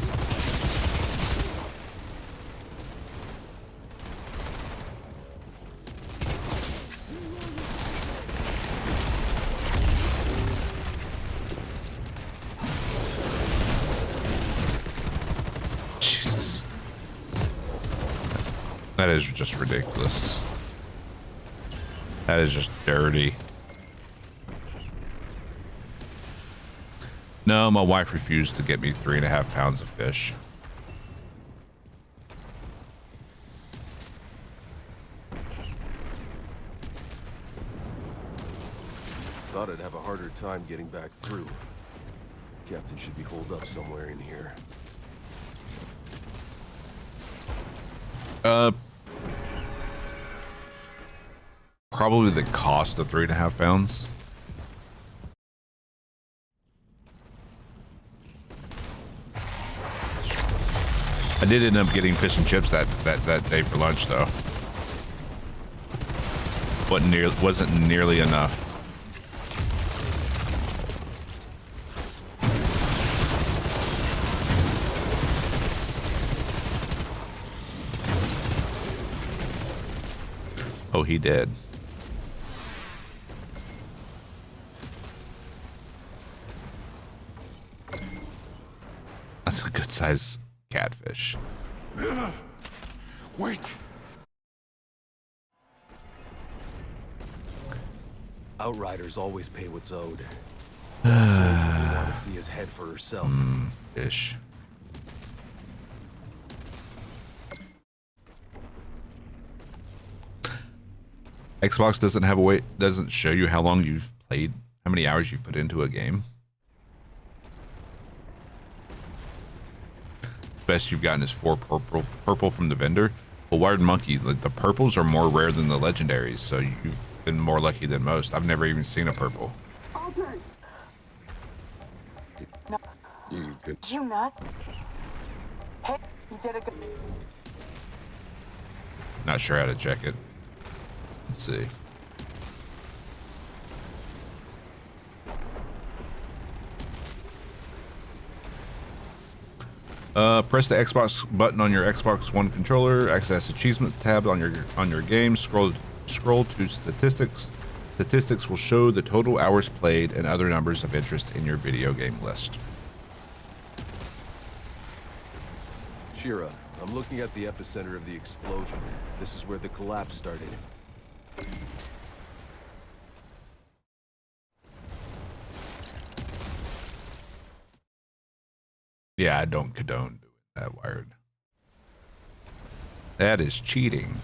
[SPEAKER 1] Jesus. That is just ridiculous. That is just dirty. No, my wife refused to get me 3.5 pounds of fish.
[SPEAKER 2] Thought I'd have a harder time getting back through. Captain should be holed up somewhere in here.
[SPEAKER 1] Probably the cost of 3.5 pounds. I did end up getting fish and chips that day for lunch, though. Wasn't nearly enough. Oh, he did. That's a good size catfish.
[SPEAKER 12] Wait.
[SPEAKER 2] Outriders always pay what's owed. That soldier will want to see his head for herself.
[SPEAKER 1] Fish. Xbox doesn't have a way, doesn't show you how long you've played, how many hours you've put into a game. Best you've gotten is 4 purple from the vendor. Well, Wired Monkey, the purples are more rare than the legendaries, so you've been more lucky than most. I've never even seen a purple.
[SPEAKER 8] Altered.
[SPEAKER 2] No. You could.
[SPEAKER 8] You nuts? Hey, you did a good.
[SPEAKER 1] Not sure how to check it. Let's see. Press the Xbox button on your Xbox One controller. Access Achievements tab on your game. Scroll to Statistics. Statistics will show the total hours played and other numbers of interest in your video game list.
[SPEAKER 2] Shira, I'm looking at the epicenter of the explosion. This is where the collapse started.
[SPEAKER 1] Yeah, I don't condone doing that, Wired. That is cheating.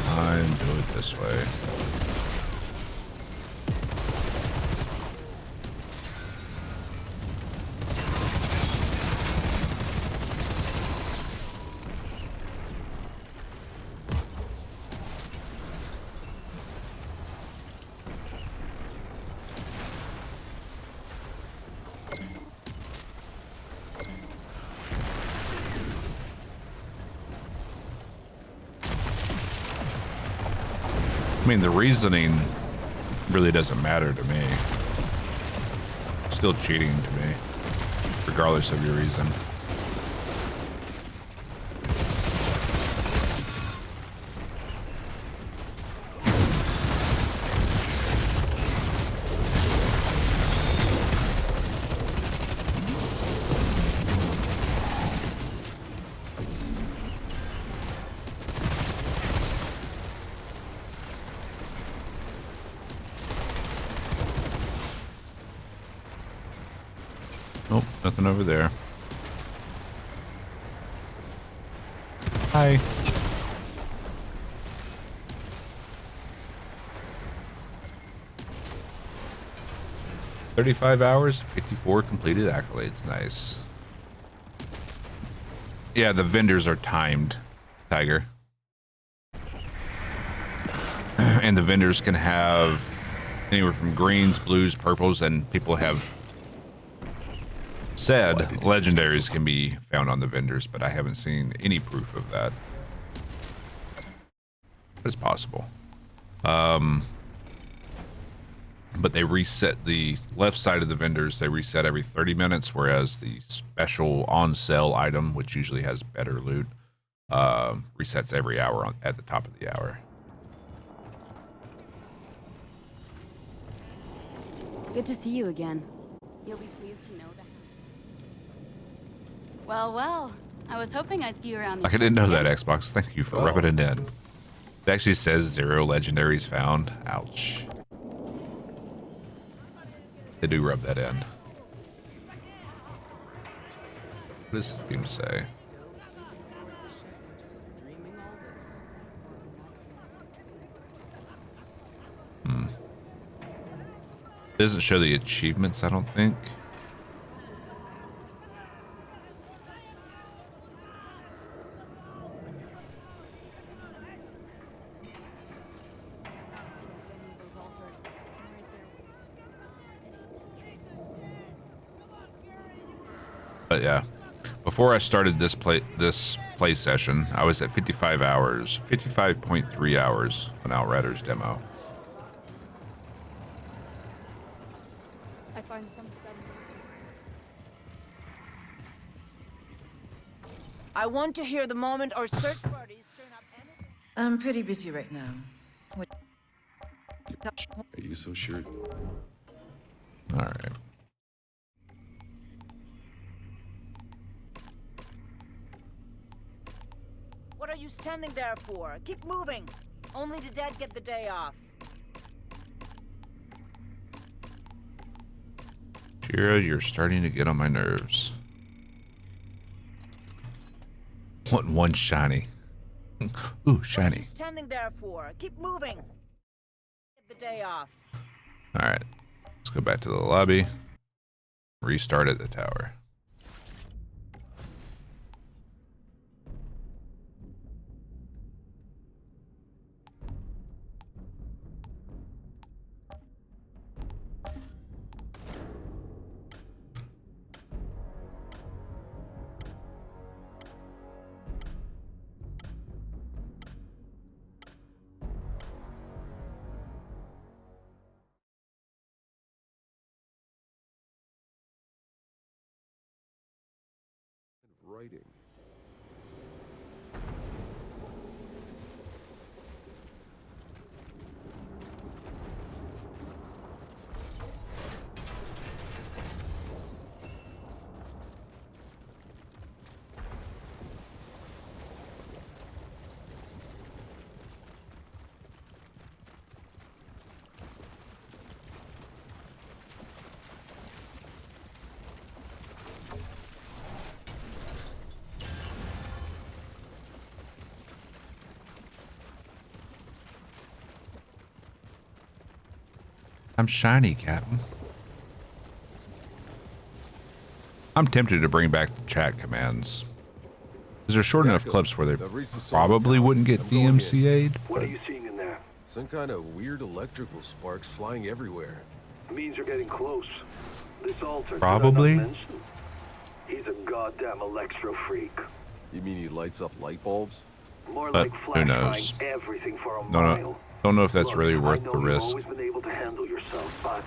[SPEAKER 1] Fine, do it this way. I mean, the reasoning really doesn't matter to me. It's still cheating to me, regardless of your reason. Nope, nothing over there. Hi. $35 hours, 54 completed accolades. Nice. Yeah, the vendors are timed, Tiger. And the vendors can have anywhere from greens, blues, purples, and people have said legendaries can be found on the vendors, but I haven't seen any proof of that. But it's possible. But they reset the left side of the vendors. They reset every 30 minutes, whereas the special on sale item, which usually has better loot, resets every hour at the top of the hour.
[SPEAKER 13] Good to see you again. You'll be pleased to know that. Well, well. I was hoping I'd see you around.
[SPEAKER 1] Like, I didn't know that, Xbox. Thank you for rubbing it in. It actually says 0 legendaries found. Ouch. They do rub that in. What does Steam say? It doesn't show the achievements, I don't think. But yeah, before I started this play session, I was at 55 hours, 55.3 hours on Outriders demo.
[SPEAKER 10] I find some semblance.
[SPEAKER 8] I want to hear the moment our search parties turn up anything.
[SPEAKER 7] I'm pretty busy right now.
[SPEAKER 2] Are you so sure?
[SPEAKER 1] All right.
[SPEAKER 8] What are you standing there for? Keep moving. Only the dead get the day off.
[SPEAKER 1] Shira, you're starting to get on my nerves. Want one shiny. Ooh, shiny.
[SPEAKER 8] What are you standing there for? Keep moving. Get the day off.
[SPEAKER 1] All right. Let's go back to the lobby. Restart at the tower.
[SPEAKER 2] writing.
[SPEAKER 1] I'm shiny, Captain. I'm tempted to bring back the chat commands. Because they're short enough clips where they probably wouldn't get DMCA'd.
[SPEAKER 3] What are you seeing in there?
[SPEAKER 2] Some kind of weird electrical sparks flying everywhere.
[SPEAKER 3] Means you're getting close. This altar.
[SPEAKER 1] Probably.
[SPEAKER 3] Did I not mention? He's a goddamn electro freak.
[SPEAKER 2] You mean he lights up light bulbs?
[SPEAKER 3] More
[SPEAKER 1] But
[SPEAKER 3] like
[SPEAKER 1] who
[SPEAKER 3] flash
[SPEAKER 1] knows?
[SPEAKER 3] frying everything for a
[SPEAKER 1] No,
[SPEAKER 3] mile.
[SPEAKER 1] don't know if that's
[SPEAKER 3] Look,
[SPEAKER 1] really worth
[SPEAKER 3] I know
[SPEAKER 1] the
[SPEAKER 3] you've
[SPEAKER 1] risk.
[SPEAKER 3] always been able to handle yourself, but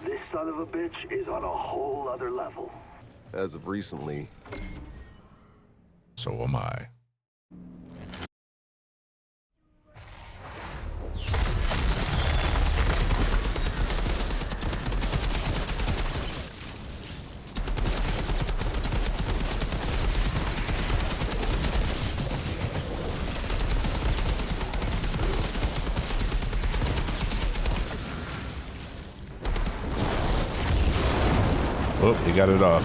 [SPEAKER 3] this son of a bitch is on a whole other level.
[SPEAKER 2] As of recently.
[SPEAKER 1] So am I. Oh, he got it off.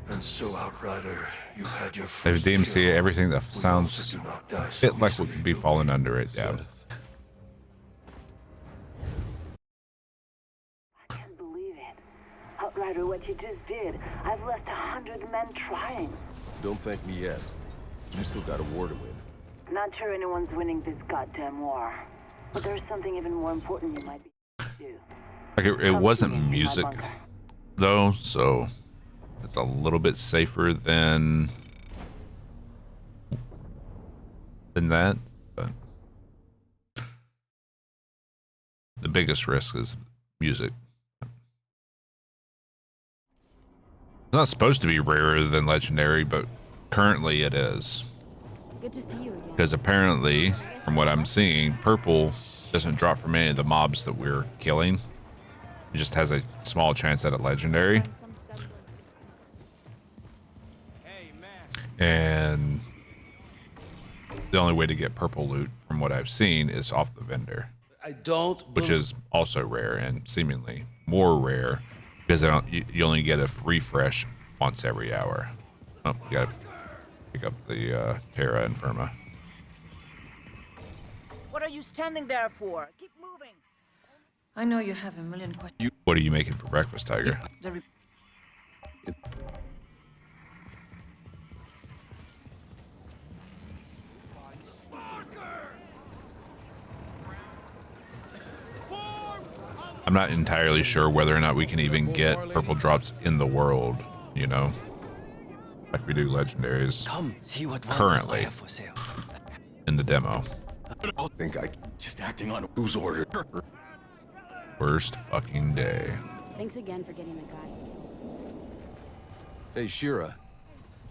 [SPEAKER 12] And so, Outrider, you've had your
[SPEAKER 1] They've
[SPEAKER 12] first
[SPEAKER 1] DMCA
[SPEAKER 12] kill.
[SPEAKER 1] everything that
[SPEAKER 12] We
[SPEAKER 1] sounds
[SPEAKER 12] also do not die
[SPEAKER 1] a
[SPEAKER 12] so
[SPEAKER 1] bit like what
[SPEAKER 12] easily,
[SPEAKER 1] could be
[SPEAKER 12] do we?
[SPEAKER 1] falling under it, yeah.
[SPEAKER 4] I can't believe it. Outrider, what you just did. I've lost 100 men trying.
[SPEAKER 2] Don't thank me yet. You still got a war to win.
[SPEAKER 4] Not sure anyone's winning this goddamn war. But there's something even more important you might be able to do.
[SPEAKER 1] Like it
[SPEAKER 4] Come
[SPEAKER 1] wasn't
[SPEAKER 4] see me in my
[SPEAKER 1] music
[SPEAKER 4] bunker.
[SPEAKER 1] though, so it's a little bit safer than that, but the biggest risk is music. It's not supposed to be rarer than legendary, but currently it is.
[SPEAKER 13] Good to see you again.
[SPEAKER 1] Because apparently, from what I'm seeing, purple doesn't drop from any of the mobs that we're killing. It just has a small chance at a legendary.
[SPEAKER 10] Find some semblance of
[SPEAKER 5] Hey, man.
[SPEAKER 1] And the only way to get purple loot, from what I've seen, is off the vendor,
[SPEAKER 6] I don't
[SPEAKER 1] which is also rare and seemingly more rare because they don't, you only get a refresh once every hour. Oh, you gotta pick up the Terra Infirma.
[SPEAKER 7] What are you standing there for? Keep moving. I know you have a million questions.
[SPEAKER 1] What are you making for breakfast, Tiger? I'm not entirely sure whether or not we can even get purple drops in the world, you know, like we do legendaries.
[SPEAKER 6] Come see what
[SPEAKER 1] currently
[SPEAKER 6] I have for sale.
[SPEAKER 1] in the demo.
[SPEAKER 12] I think I just acting on whose order.
[SPEAKER 1] Worst fucking day.
[SPEAKER 13] Thanks again for getting the guy.
[SPEAKER 2] Hey, Shira.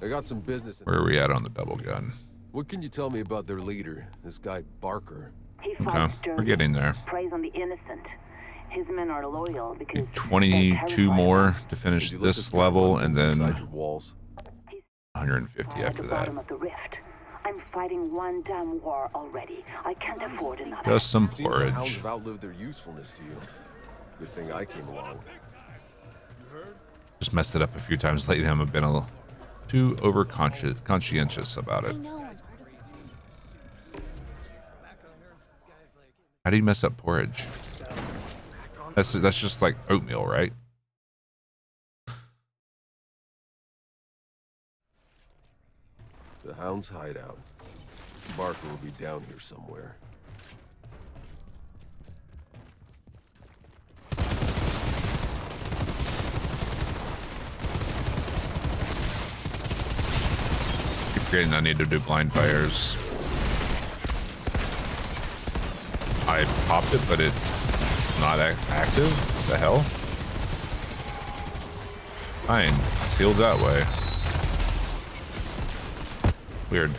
[SPEAKER 2] I got some business.
[SPEAKER 1] Where are we at on the double gun?
[SPEAKER 2] What can you tell me about their leader, this guy Barker?
[SPEAKER 4] He
[SPEAKER 1] Okay,
[SPEAKER 4] fights
[SPEAKER 1] we're
[SPEAKER 4] dirty,
[SPEAKER 1] getting there.
[SPEAKER 4] preys on the innocent. His men are loyal because
[SPEAKER 1] Need 22 more to finish
[SPEAKER 2] Did you look
[SPEAKER 1] this
[SPEAKER 2] at the
[SPEAKER 1] level, and
[SPEAKER 2] buttons
[SPEAKER 1] then
[SPEAKER 2] inside your walls?
[SPEAKER 1] 150
[SPEAKER 4] at
[SPEAKER 1] after
[SPEAKER 4] the
[SPEAKER 1] that.
[SPEAKER 4] bottom of the rift. I'm fighting one damn war already. I can't afford another.
[SPEAKER 1] Just some
[SPEAKER 2] Seems the hounds
[SPEAKER 1] forage.
[SPEAKER 2] have outlived their usefulness to you. Good thing I came along.
[SPEAKER 1] Just messed it up a few times lately. I'm been a little too over conscientious about it. How do you mess up porridge? That's just like oatmeal, right?
[SPEAKER 2] The hound's hideout. Barker will be down here somewhere.
[SPEAKER 1] Keep forgetting I need to do blind fires. I popped it, but it's not active. What the hell? Fine, sealed that way. Weird.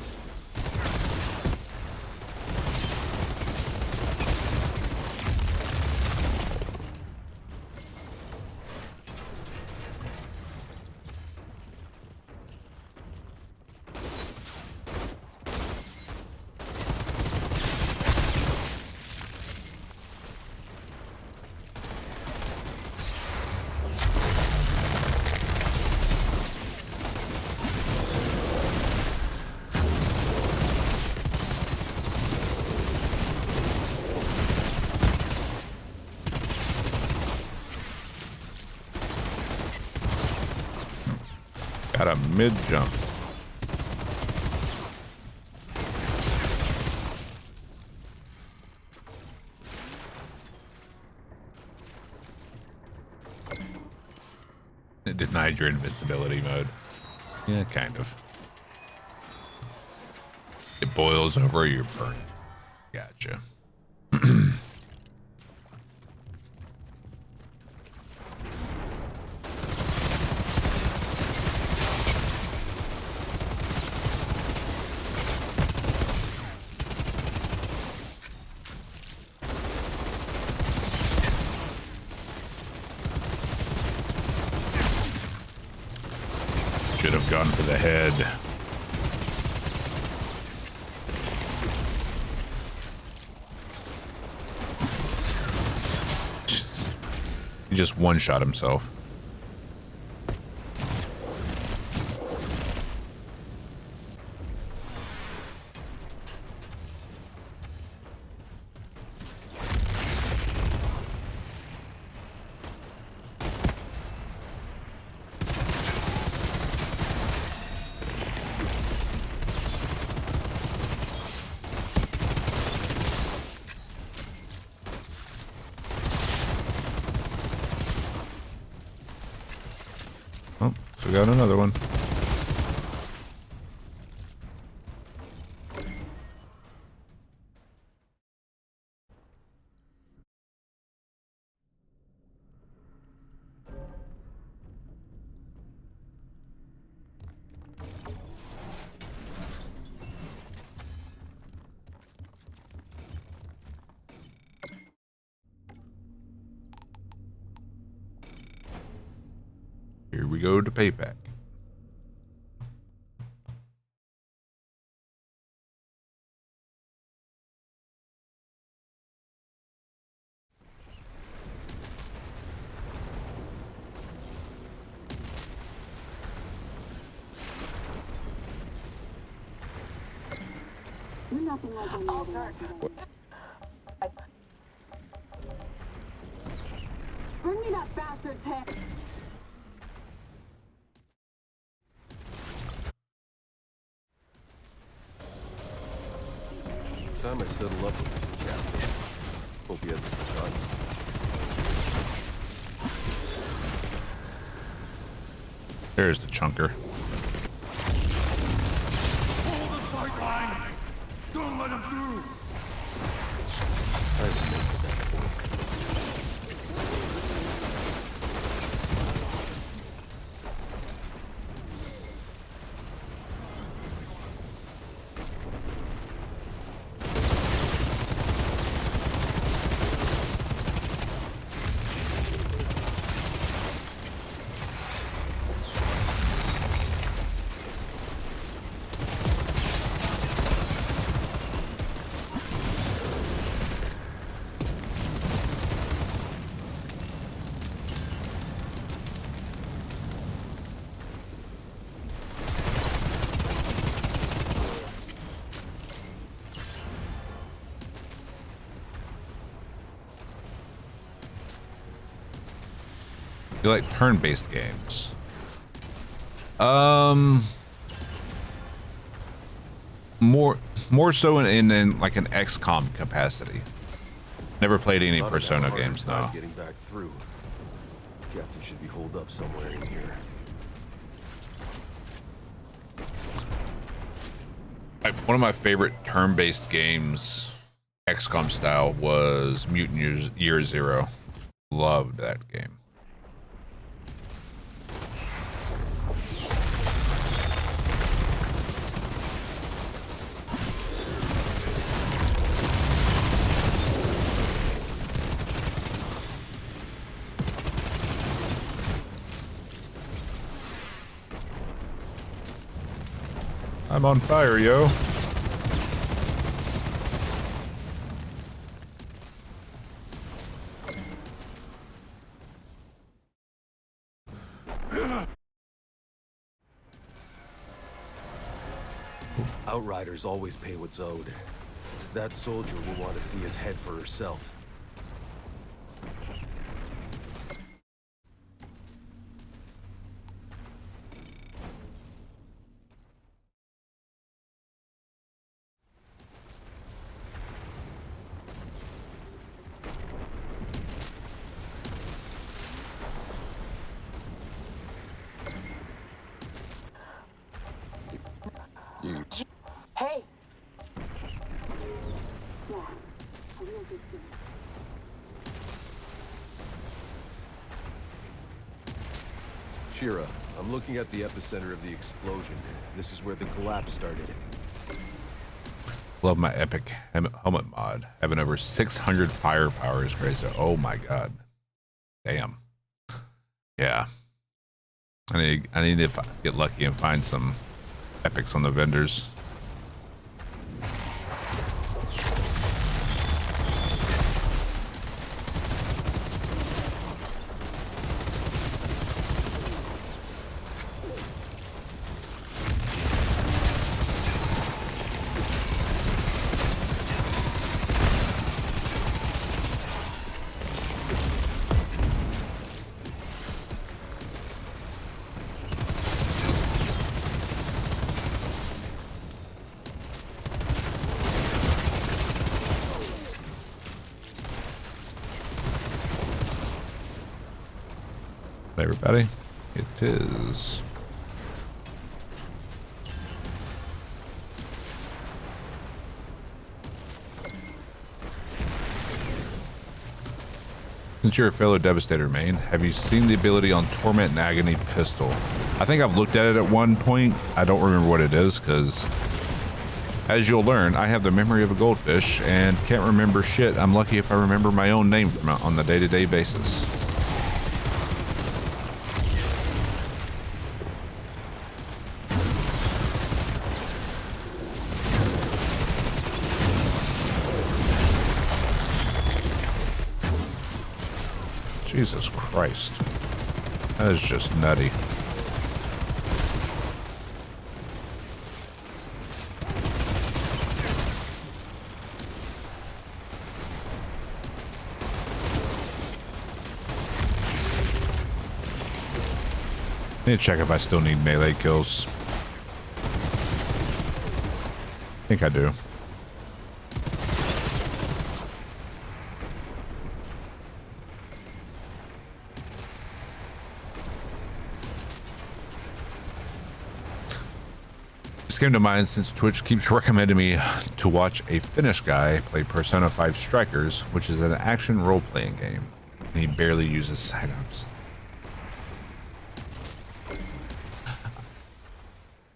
[SPEAKER 1] Got a mid jump. It denied your invincibility mode. Yeah, kind of. It boils over, you're burnt. Gotcha. Should have gone for the head. He just one-shot himself. Oh, we got another one. Here we go to payback.
[SPEAKER 8] You're nothing like any other accident. Bring me that bastard tank.
[SPEAKER 2] Time I settle up with this captain. Hope he hasn't forgotten.
[SPEAKER 1] There's the chunker.
[SPEAKER 12] Hold the sight line! Don't let him through!
[SPEAKER 2] I remember that voice.
[SPEAKER 1] You like turn-based games? More more so in like an XCOM capacity. Never played any Persona games, no.
[SPEAKER 2] Getting back through. Captain should be holed up somewhere in here.
[SPEAKER 1] One of my favorite turn-based games, XCOM style, was Mutant Year Zero. Loved that game. I'm on fire, yo.
[SPEAKER 2] Outriders always pay what's owed. That soldier will want to see his head for herself.
[SPEAKER 8] Hey!
[SPEAKER 2] Shira, I'm looking at the epicenter of the explosion. This is where the collapse started.
[SPEAKER 1] Love my epic helmet mod. Having over 600 firepower is crazy. Oh my god. Damn. Yeah. I need to get lucky and find some epics on the vendors. Everybody, it is. Since you're a fellow Devastator main, have you seen the ability on Torment and Agony pistol? I think I've looked at it at one point. I don't remember what it is because, as you'll learn, I have the memory of a goldfish and can't remember shit. I'm lucky if I remember my own name on the day-to-day basis. Jesus Christ. That is just nutty. Need to check if I still need melee kills. I think I do. This came to mind since Twitch keeps recommending me to watch a Finnish guy play Persona 5 Strikers, which is an action role-playing game, and he barely uses sidearms.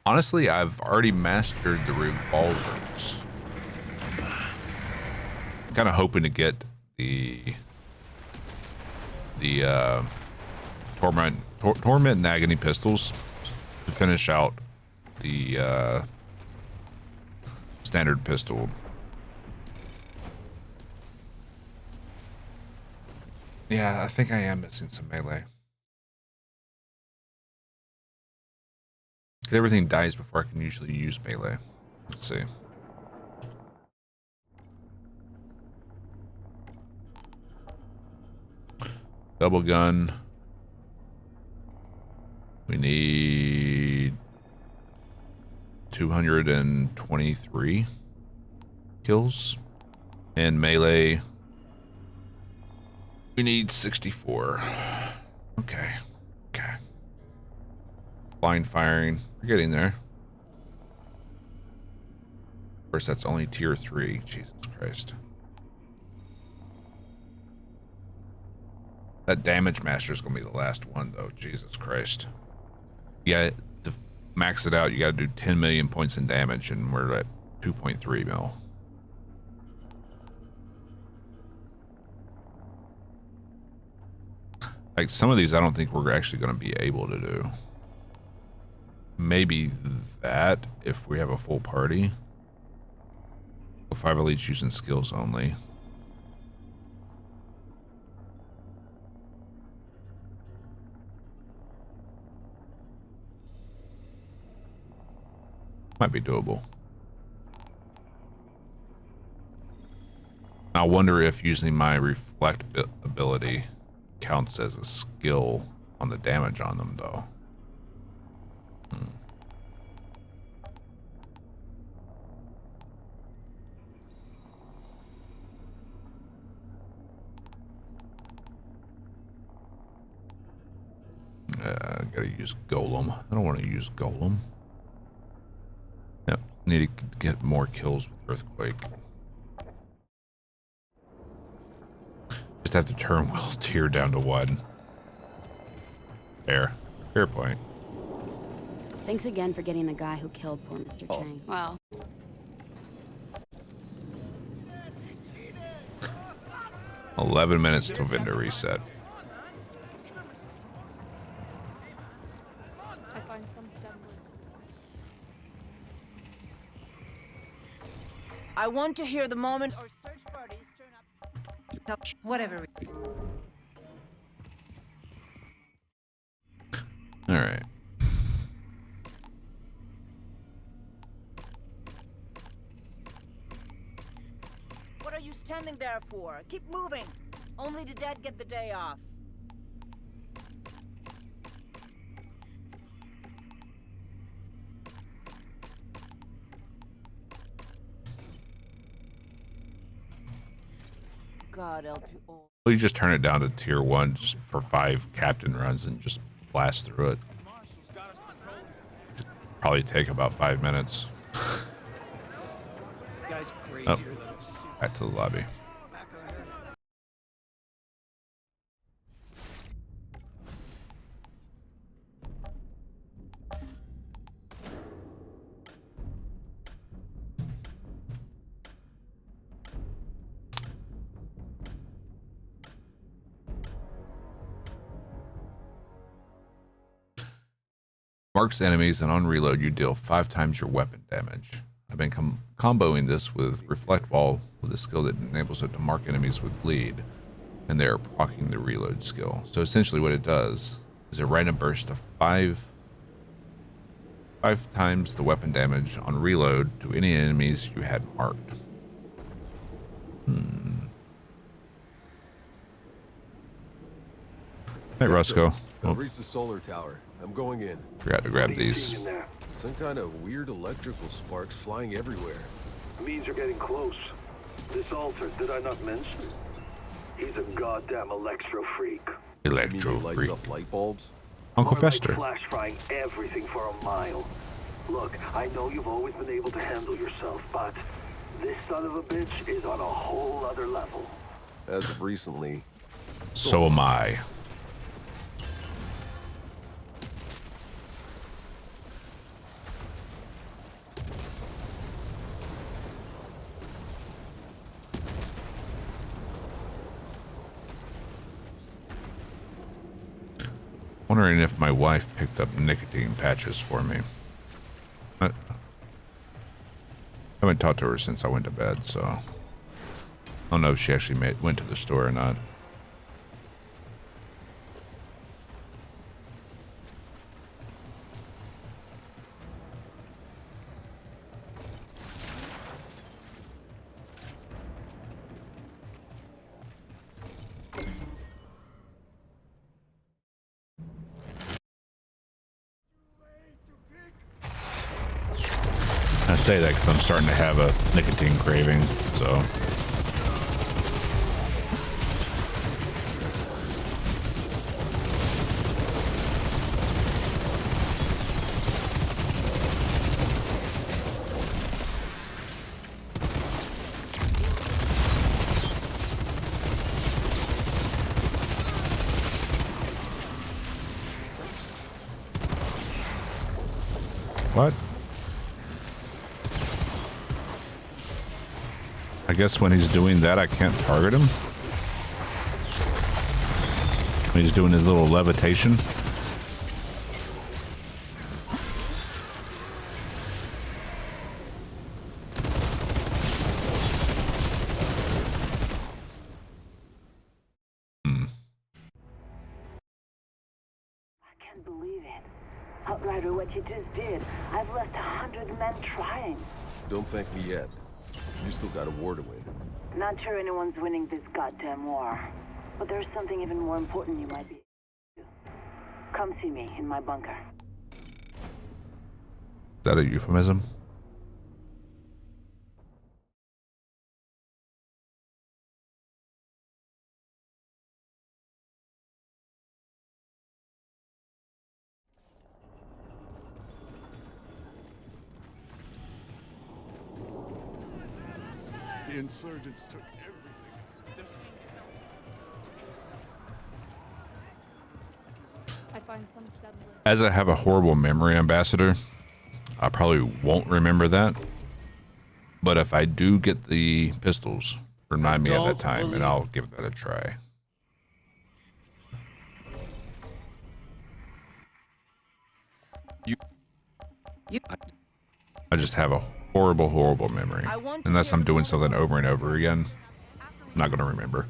[SPEAKER 1] Honestly, I've already mastered the revolvers. I'm kind of hoping to get the Torment and Agony pistols to finish out the standard pistol. Yeah, I think I am missing some melee. Because everything dies before I can usually use melee. Let's see. Double gun. We need 223. kills. And melee, we need 64. Okay. Okay. Blind firing. We're getting there. Of course, that's only tier 3. Jesus Christ. That damage master is going to be the last one, though. Jesus Christ. Yeah, to max it out, you got to do 10 million points in damage, and we're at 2.3 mil. Like, some of these I don't think we're actually going to be able to do. Maybe that, if we have a full party. 5 elites using skills only. Might be doable. I wonder if using my reflect ability counts as a skill on the damage on them, though. I gotta use Golem. I don't want to use Golem. Yep, need to get more kills with Earthquake. Just have to turn will tier down to 1. Fair. Fair point.
[SPEAKER 13] Thanks again for getting the guy who killed poor Mr. Chang. Well.
[SPEAKER 1] 11 minutes till vendor reset.
[SPEAKER 10] I find some semblance.
[SPEAKER 7] I want to hear the moment or search parties turn up. Whatever.
[SPEAKER 1] All right.
[SPEAKER 7] What are you standing there for? Keep moving. Only the dead get the day off. God help you all.
[SPEAKER 1] Well, you just turn it down to tier 1 just for 5 captain runs and just blast through it. Probably take about 5 minutes. Oh, back to the lobby. Marks enemies, and on reload you deal 5 times your weapon damage. I've been comboing this with Reflect Wall with a skill that enables it to mark enemies with bleed, and they are proccing the reload skill. So essentially what it does is a random burst of 5 times the weapon damage on reload to any enemies you had marked. Hey, Roscoe.
[SPEAKER 2] I've reached the solar tower. I'm going in.
[SPEAKER 1] Forgot to grab these.
[SPEAKER 2] Some kind of weird electrical sparks flying everywhere.
[SPEAKER 3] Means you're getting close. This altar, did I not mention? He's a goddamn electro freak.
[SPEAKER 1] Electro
[SPEAKER 2] lights
[SPEAKER 1] freak.
[SPEAKER 2] up light bulbs?
[SPEAKER 1] Uncle
[SPEAKER 3] More like
[SPEAKER 1] Fester.
[SPEAKER 3] flash frying everything for a mile. Look, I know you've always been able to handle yourself, but this son of a bitch is on a whole other level.
[SPEAKER 2] As of recently.
[SPEAKER 1] So am I. Wondering if my wife picked up nicotine patches for me. I haven't talked to her since I went to bed, so I don't know if she actually went to the store or not. say that because I'm starting to have a nicotine craving, so. What? I guess when he's doing that, I can't target him. When he's doing his little levitation.
[SPEAKER 4] I can't believe it. Outrider, what you just did. I've lost 100 men trying.
[SPEAKER 2] Don't thank me yet. You still got a war to win.
[SPEAKER 4] Not sure anyone's winning this goddamn war. But there's something even more important you might be. Come see me in my bunker.
[SPEAKER 1] Is that a euphemism?
[SPEAKER 12] The insurgents took everything.
[SPEAKER 10] I find some semblance.
[SPEAKER 1] As I have a horrible memory, Ambassador, I probably won't remember that. But if I do get the pistols, remind me at that time, and I'll give that a try. I just have a horrible, horrible memory. Unless I'm doing something over and over again, I'm not going to remember.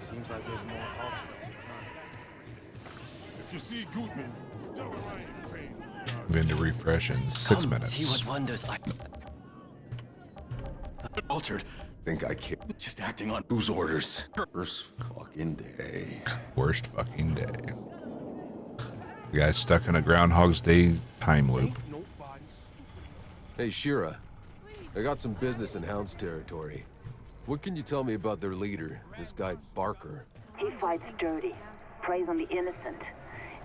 [SPEAKER 5] Seems like there's more halted.
[SPEAKER 12] If you see Goodman, tell him I ain't paying.
[SPEAKER 1] Been to refresh in 6 minutes.
[SPEAKER 6] See what wonders I altered.
[SPEAKER 2] Think I can
[SPEAKER 6] Just acting on
[SPEAKER 2] whose orders? First fucking day.
[SPEAKER 1] Worst fucking day. The guy's stuck in a Groundhog's Day time loop.
[SPEAKER 2] Hey, Shira. I got some business in Hound's territory. What can you tell me about their leader, this guy Barker?
[SPEAKER 4] He fights dirty, preys on the innocent.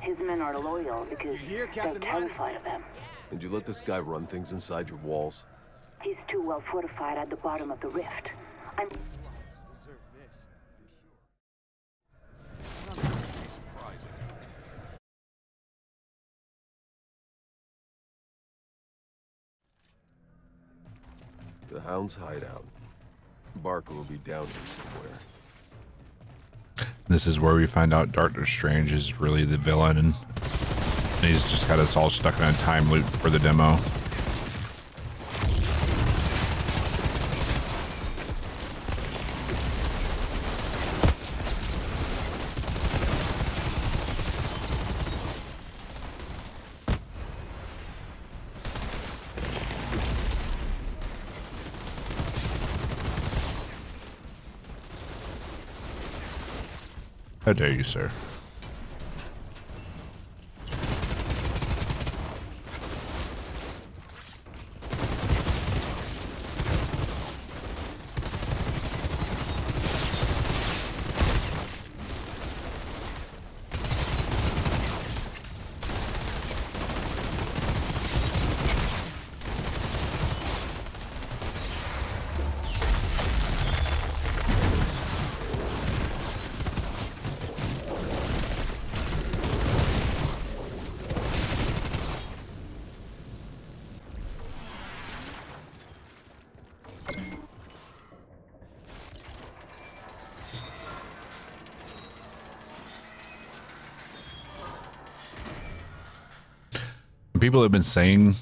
[SPEAKER 4] His men are loyal because they're terrified of them.
[SPEAKER 2] And you let this guy run things inside your walls?
[SPEAKER 4] He's too well fortified at the bottom of the rift. I'm...
[SPEAKER 2] The Hound's hideout. Barker will be down here somewhere.
[SPEAKER 1] This is where we find out Doctor Strange is really the villain, and he's just got us all stuck in a time loop for the demo. How dare you, sir? People have been saying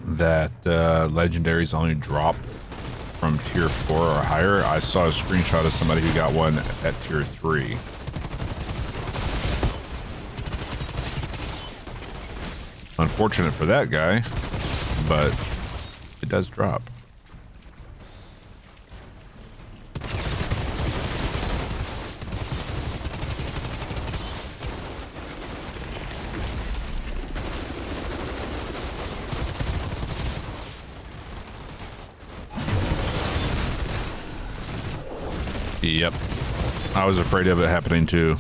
[SPEAKER 1] that legendaries only drop from tier 4 or higher. I saw a screenshot of somebody who got one at tier 3. Unfortunate for that guy, but it does drop. Yep. I was afraid of it happening too.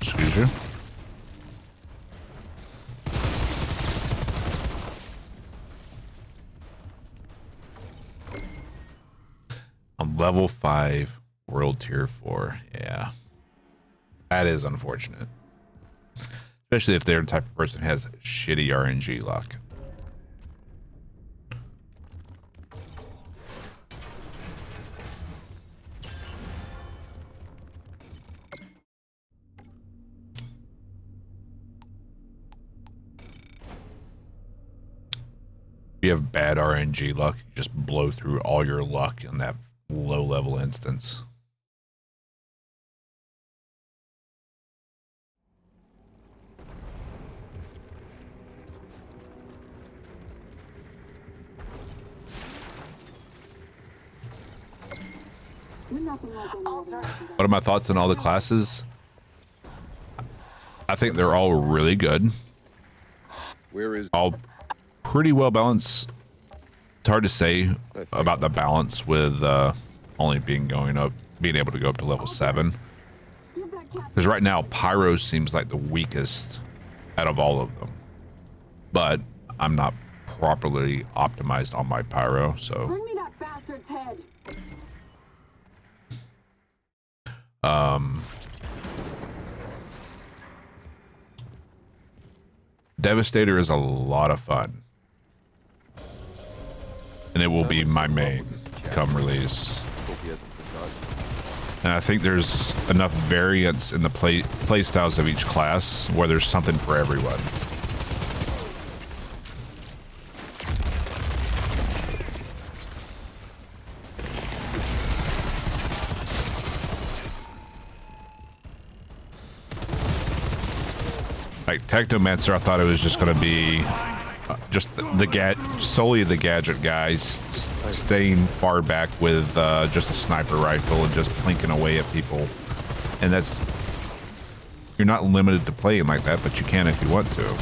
[SPEAKER 1] Excuse you. I'm level 5, world tier 4. Yeah. That is unfortunate. Especially if they're the type of person who has shitty RNG luck. If you have bad RNG luck, you just blow through all your luck in that low level instance. What are my thoughts on all the classes? I think they're all really good.
[SPEAKER 2] Where is
[SPEAKER 1] all pretty well balanced. It's hard to say about the balance with only being able to go up to level 7. Because right now Pyro seems like the weakest out of all of them. But I'm not properly optimized on my Pyro, so
[SPEAKER 8] Bring me that bastard's head.
[SPEAKER 1] Devastator is a lot of fun. And it will be my main come release. And I think there's enough variance in the play styles of each class where there's something for everyone. Like Technomancer, I thought it was just going to be just solely the gadget guys staying far back with just a sniper rifle and just plinking away at people. And that's, you're not limited to playing like that, but you can if you want to.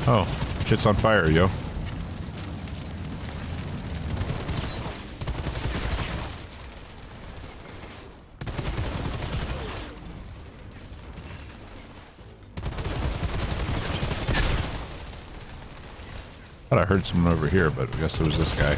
[SPEAKER 1] Oh, shit's on fire, yo. Thought I heard someone over here, but I guess it was this guy.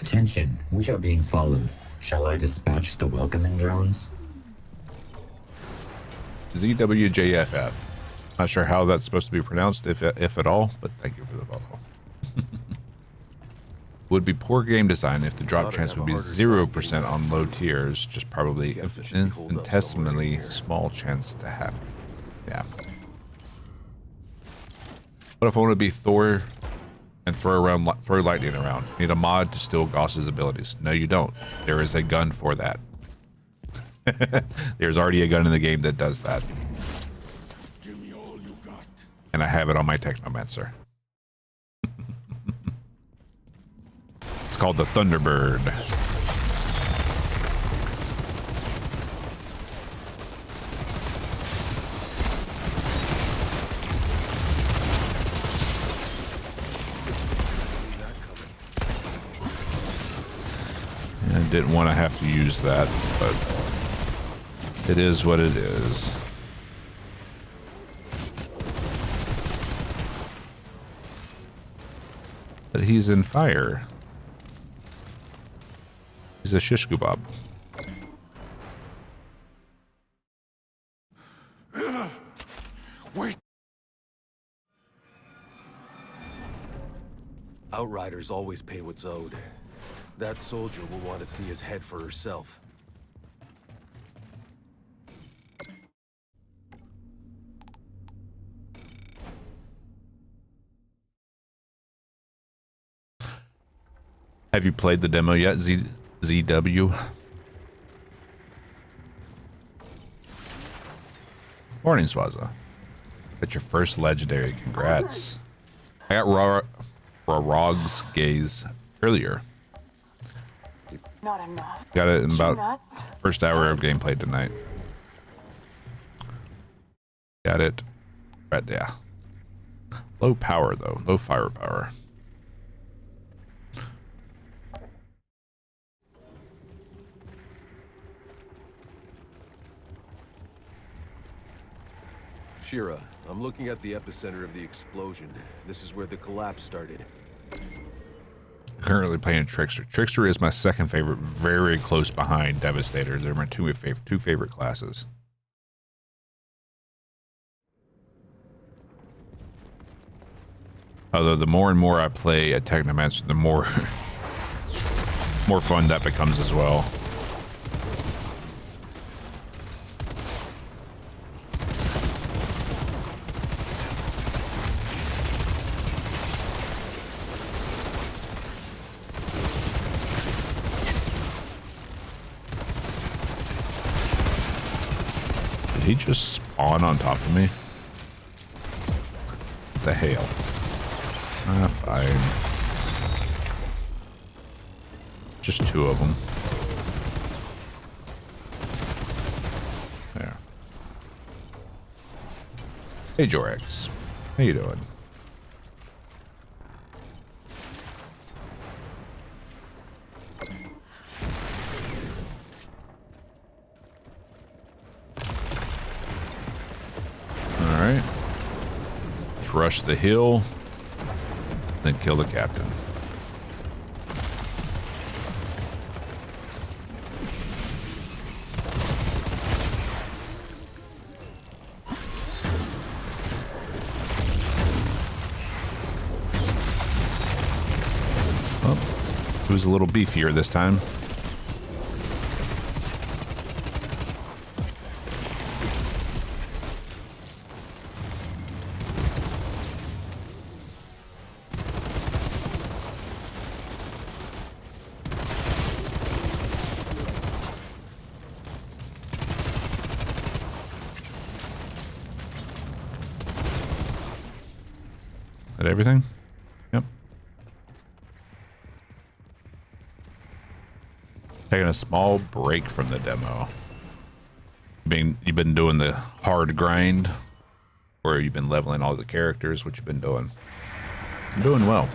[SPEAKER 9] Attention, we are being followed. Shall I dispatch the welcoming drones?
[SPEAKER 1] ZWJFF. Not sure how that's supposed to be pronounced, if at all, but thank you for the follow. Would be poor game design if the drop chance would be 0% on low tiers, just probably infinitesimally small chance to happen. Yeah. What if I want to be Thor and throw lightning around? Need a mod to steal Gauss's abilities? No, you don't. There is a gun for that. There's already a gun in the game that does that.
[SPEAKER 12] Give me all you got.
[SPEAKER 1] And I have it on my Technomancer. It's called the Thunderbird. didn't want to have to use that, but it is what it is. But he's in fire. He's a shish kebab.
[SPEAKER 2] Wait. Outriders always pay what's owed. That soldier will want to see his head for herself.
[SPEAKER 1] Have you played the demo yet, ZW? Morning, Swaza. Got your first legendary. Congrats. I got Rog's gaze earlier.
[SPEAKER 8] Not enough.
[SPEAKER 1] Got it in about first hour of gameplay tonight. Got it right there. Low power though, low firepower.
[SPEAKER 2] Shira, I'm looking at the epicenter of the explosion. This is where the collapse started.
[SPEAKER 1] Currently playing Trickster. Trickster is my second favorite, very close behind Devastator. They're my two favorite classes. Although the more and more I play at Technomancer, the more fun that becomes as well. Did he just spawn on top of me? What the hell? Ah, fine. Just two of them. There. Hey, Jorex. How you doing? Alright. Let's rush the hill. Then kill the captain. Oh, it was a little beefier this time. Everything? Yep. Taking a small break from the demo. You've been doing the hard grind, or you've been leveling all the characters, what you've been doing. You're doing well.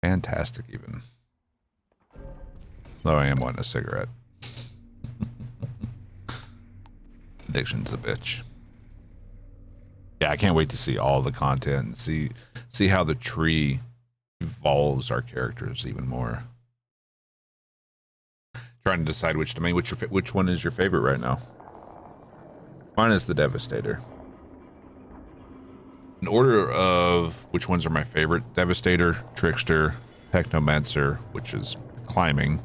[SPEAKER 1] Fantastic even. Though I am wanting a cigarette. Addiction's a bitch. Yeah, I can't wait to see all the content and see how the tree evolves our characters even more. Trying to decide which domain, which one is your favorite right now? Mine is the Devastator. In order of which ones are my favorite: Devastator, Trickster, Technomancer, which is climbing,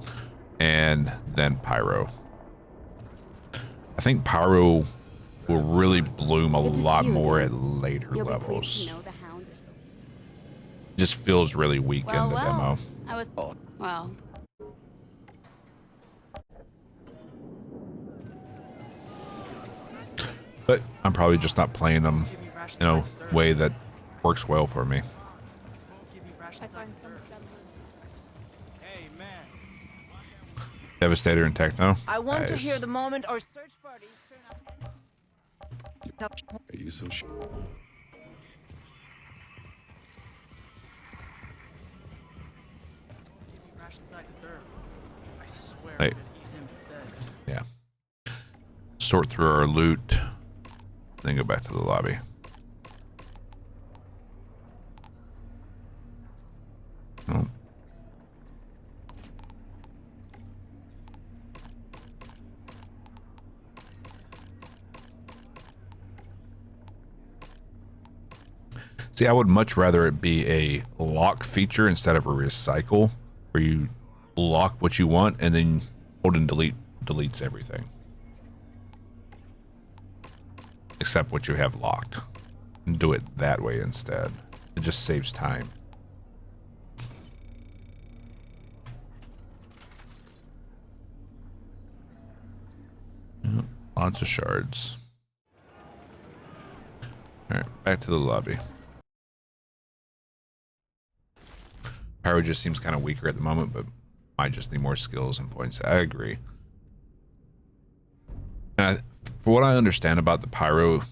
[SPEAKER 1] and then Pyro. I think Pyro will really bloom a lot more at later levels. Just feels really weak in the demo.
[SPEAKER 13] I was well.
[SPEAKER 1] But I'm probably just not playing them in a way that works well for me.
[SPEAKER 10] I find some semblance.
[SPEAKER 5] Hey, man.
[SPEAKER 1] Devastator and Techno.
[SPEAKER 7] I want to
[SPEAKER 1] Nice.
[SPEAKER 7] hear the moment our search parties turn up.
[SPEAKER 2] Are you so sure?
[SPEAKER 5] Rations I deserve.
[SPEAKER 1] Hey. Yeah. Sort through our loot, then go back to the lobby. Oh. See, I would much rather it be a lock feature instead of a recycle, where you lock what you want and then hold and delete deletes everything. Except what you have locked. And do it that way instead. It just saves time. Yep, lots of shards. Alright, back to the lobby. Pyro just seems kind of weaker at the moment, but might just need more skills and points. I agree. And for what I understand about the Pyro,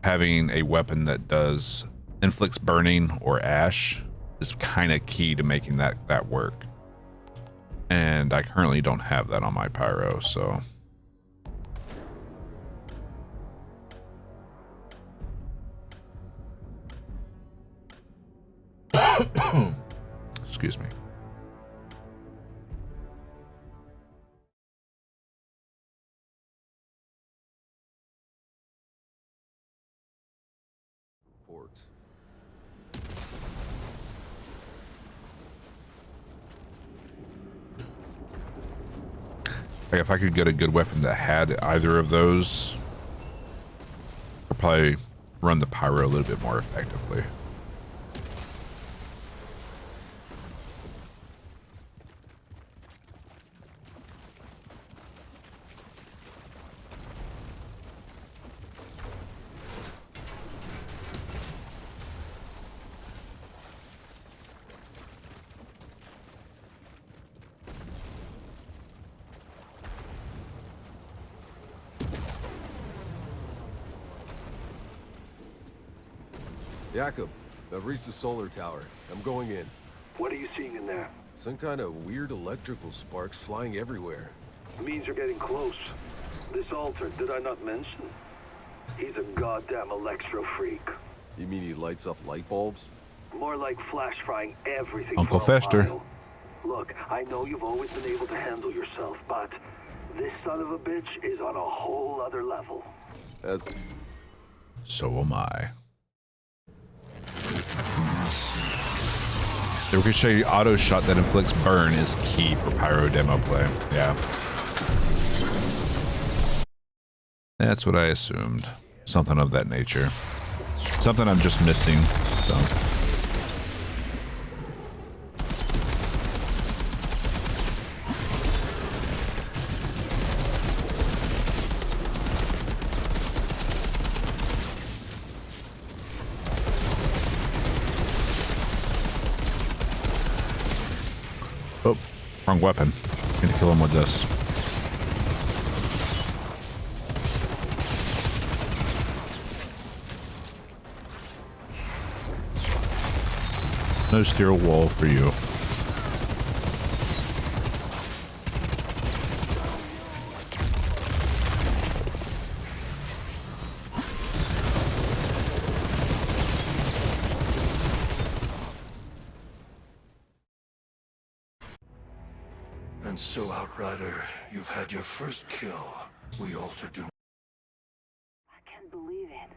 [SPEAKER 1] having a weapon that does inflicts burning or ash is kind of key to making that work. And I currently don't have that on my Pyro, so... Excuse me.
[SPEAKER 2] Ports.
[SPEAKER 1] Like if I could get a good weapon that had either of those, I'd probably run the Pyro a little bit more effectively.
[SPEAKER 2] Jakob, I've reached the solar tower. I'm going in.
[SPEAKER 3] What are you seeing in there?
[SPEAKER 2] Some kind of weird electrical sparks flying everywhere.
[SPEAKER 3] Means you're getting close. This altar, did I not mention? He's a goddamn electro freak.
[SPEAKER 2] You mean he lights up light bulbs?
[SPEAKER 3] More like flash frying everything
[SPEAKER 1] Uncle
[SPEAKER 3] for a
[SPEAKER 1] Fester.
[SPEAKER 3] mile. Look, I know you've always been able to handle yourself, but this son of a bitch is on a whole other level.
[SPEAKER 1] So am I. The ricochet auto shot that inflicts burn is key for Pyro demo play. Yeah. That's what I assumed. Something of that nature. Something I'm just missing, so. Oh, wrong weapon. Need to kill him with this. No steel wall for you.
[SPEAKER 12] And so, Outrider, you've had your first kill. We altered do.
[SPEAKER 4] I can't believe it.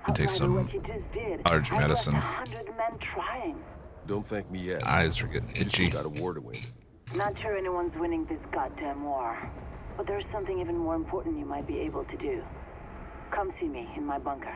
[SPEAKER 1] And take some
[SPEAKER 4] what you just did.
[SPEAKER 1] allergy medicine.
[SPEAKER 4] 100 men trying.
[SPEAKER 2] Don't thank me yet.
[SPEAKER 1] Eyes are getting
[SPEAKER 2] You still
[SPEAKER 1] itchy.
[SPEAKER 2] got a war to win.
[SPEAKER 4] Not sure anyone's winning this goddamn war. But there's something even more important you might be able to do. Come see me in my bunker.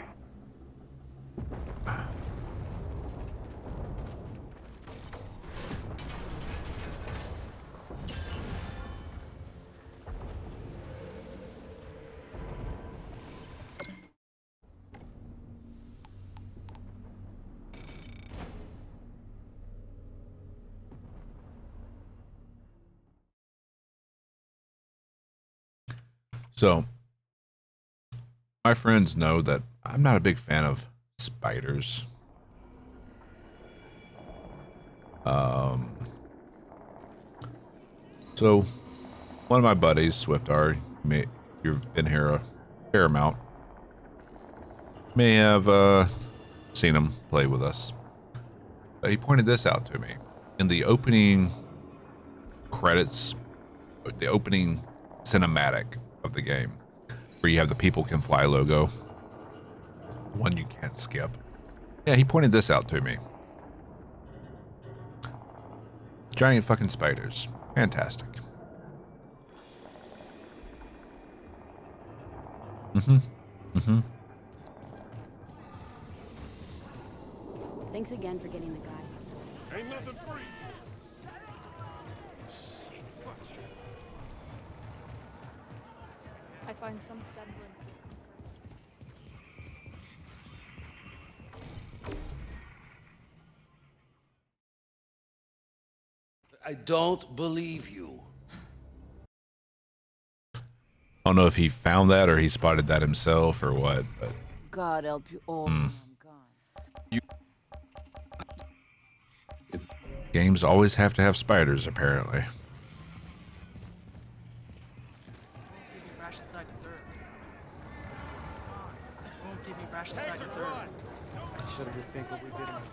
[SPEAKER 1] So, my friends know that I'm not a big fan of spiders. So, One of my buddies, Swiftar, you've been here a fair amount, may have seen him play with us. He pointed this out to me. In the opening credits, the opening cinematic of the game, where you have the People Can Fly logo, one you can't skip. Yeah, he pointed this out to me. Giant fucking spiders. Fantastic.
[SPEAKER 13] Thanks again for getting the guy.
[SPEAKER 5] Ain't nothing free.
[SPEAKER 10] I find some semblance of
[SPEAKER 6] I don't believe you.
[SPEAKER 1] I don't know if he found that or he spotted that himself or what, but
[SPEAKER 7] God help you all when I'm gone.
[SPEAKER 1] games always have to have spiders, apparently.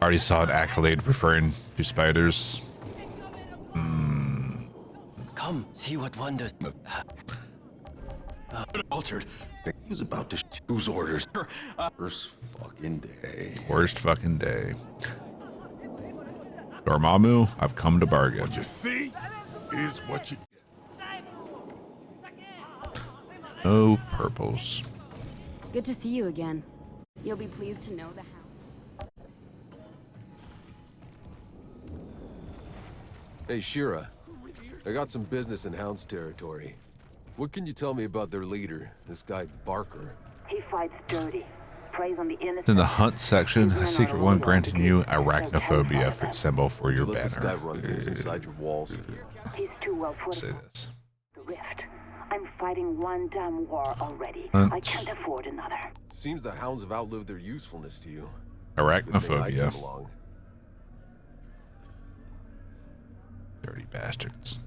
[SPEAKER 1] Already saw an Accolade referring to spiders.
[SPEAKER 6] Come, see what wonders. Altered.
[SPEAKER 12] He was about to whose orders? First fucking day.
[SPEAKER 1] Worst fucking day. Dormammu, I've come to bargain.
[SPEAKER 14] What you see is what you get.
[SPEAKER 1] No purples.
[SPEAKER 13] Good to see you again. You'll be pleased to know the hound.
[SPEAKER 2] Hey, Shira. I got some business in Hound's territory. What can you tell me about their leader, this guy Barker?
[SPEAKER 4] He fights dirty. Preys on the innocent.
[SPEAKER 1] In the hunt section, a secret one granting you arachnophobia for symbol for your
[SPEAKER 2] Let this guy
[SPEAKER 1] banner.
[SPEAKER 2] run things inside your walls.
[SPEAKER 4] He's too well
[SPEAKER 1] Say
[SPEAKER 4] fortified.
[SPEAKER 1] this.
[SPEAKER 4] The rift. I'm fighting one damn war already.
[SPEAKER 1] Hunt.
[SPEAKER 4] I can't afford another.
[SPEAKER 2] Seems the hounds have outlived their usefulness to you. Good thing I
[SPEAKER 1] Arachnophobia.
[SPEAKER 2] came along.
[SPEAKER 1] Dirty bastards.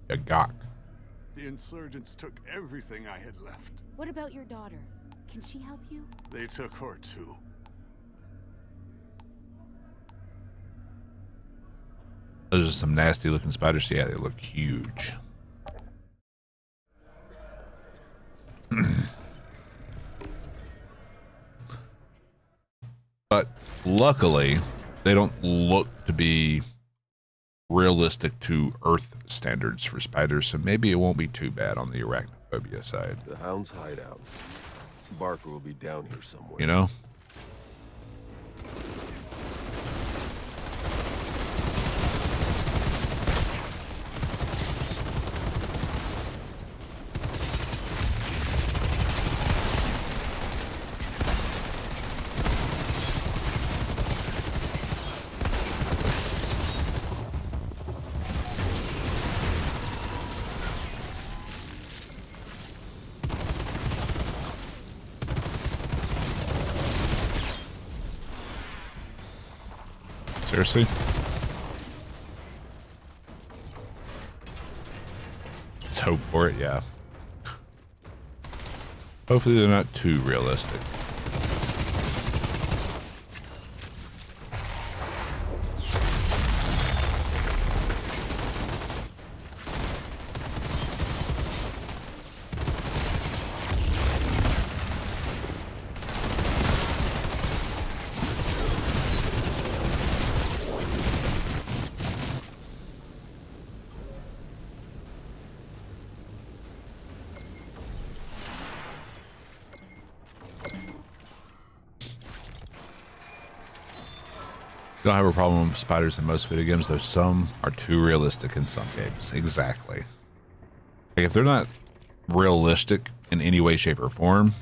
[SPEAKER 1] A gawk.
[SPEAKER 14] The insurgents took everything I had left.
[SPEAKER 13] What about your daughter? Can she help you?
[SPEAKER 14] They took her too.
[SPEAKER 1] Those are some nasty looking spiders. Yeah, they look huge. But luckily, they don't look to be realistic to Earth standards for spiders, so maybe it won't be too bad on the arachnophobia side.
[SPEAKER 2] The hounds hideout. Barker will be down here somewhere.
[SPEAKER 1] You know? Seriously? Let's hope for it, yeah. Hopefully they're not too realistic. Don't have a problem with spiders in most video games, though some are too realistic in some games. Exactly. Like if they're not realistic in any way, shape, or form,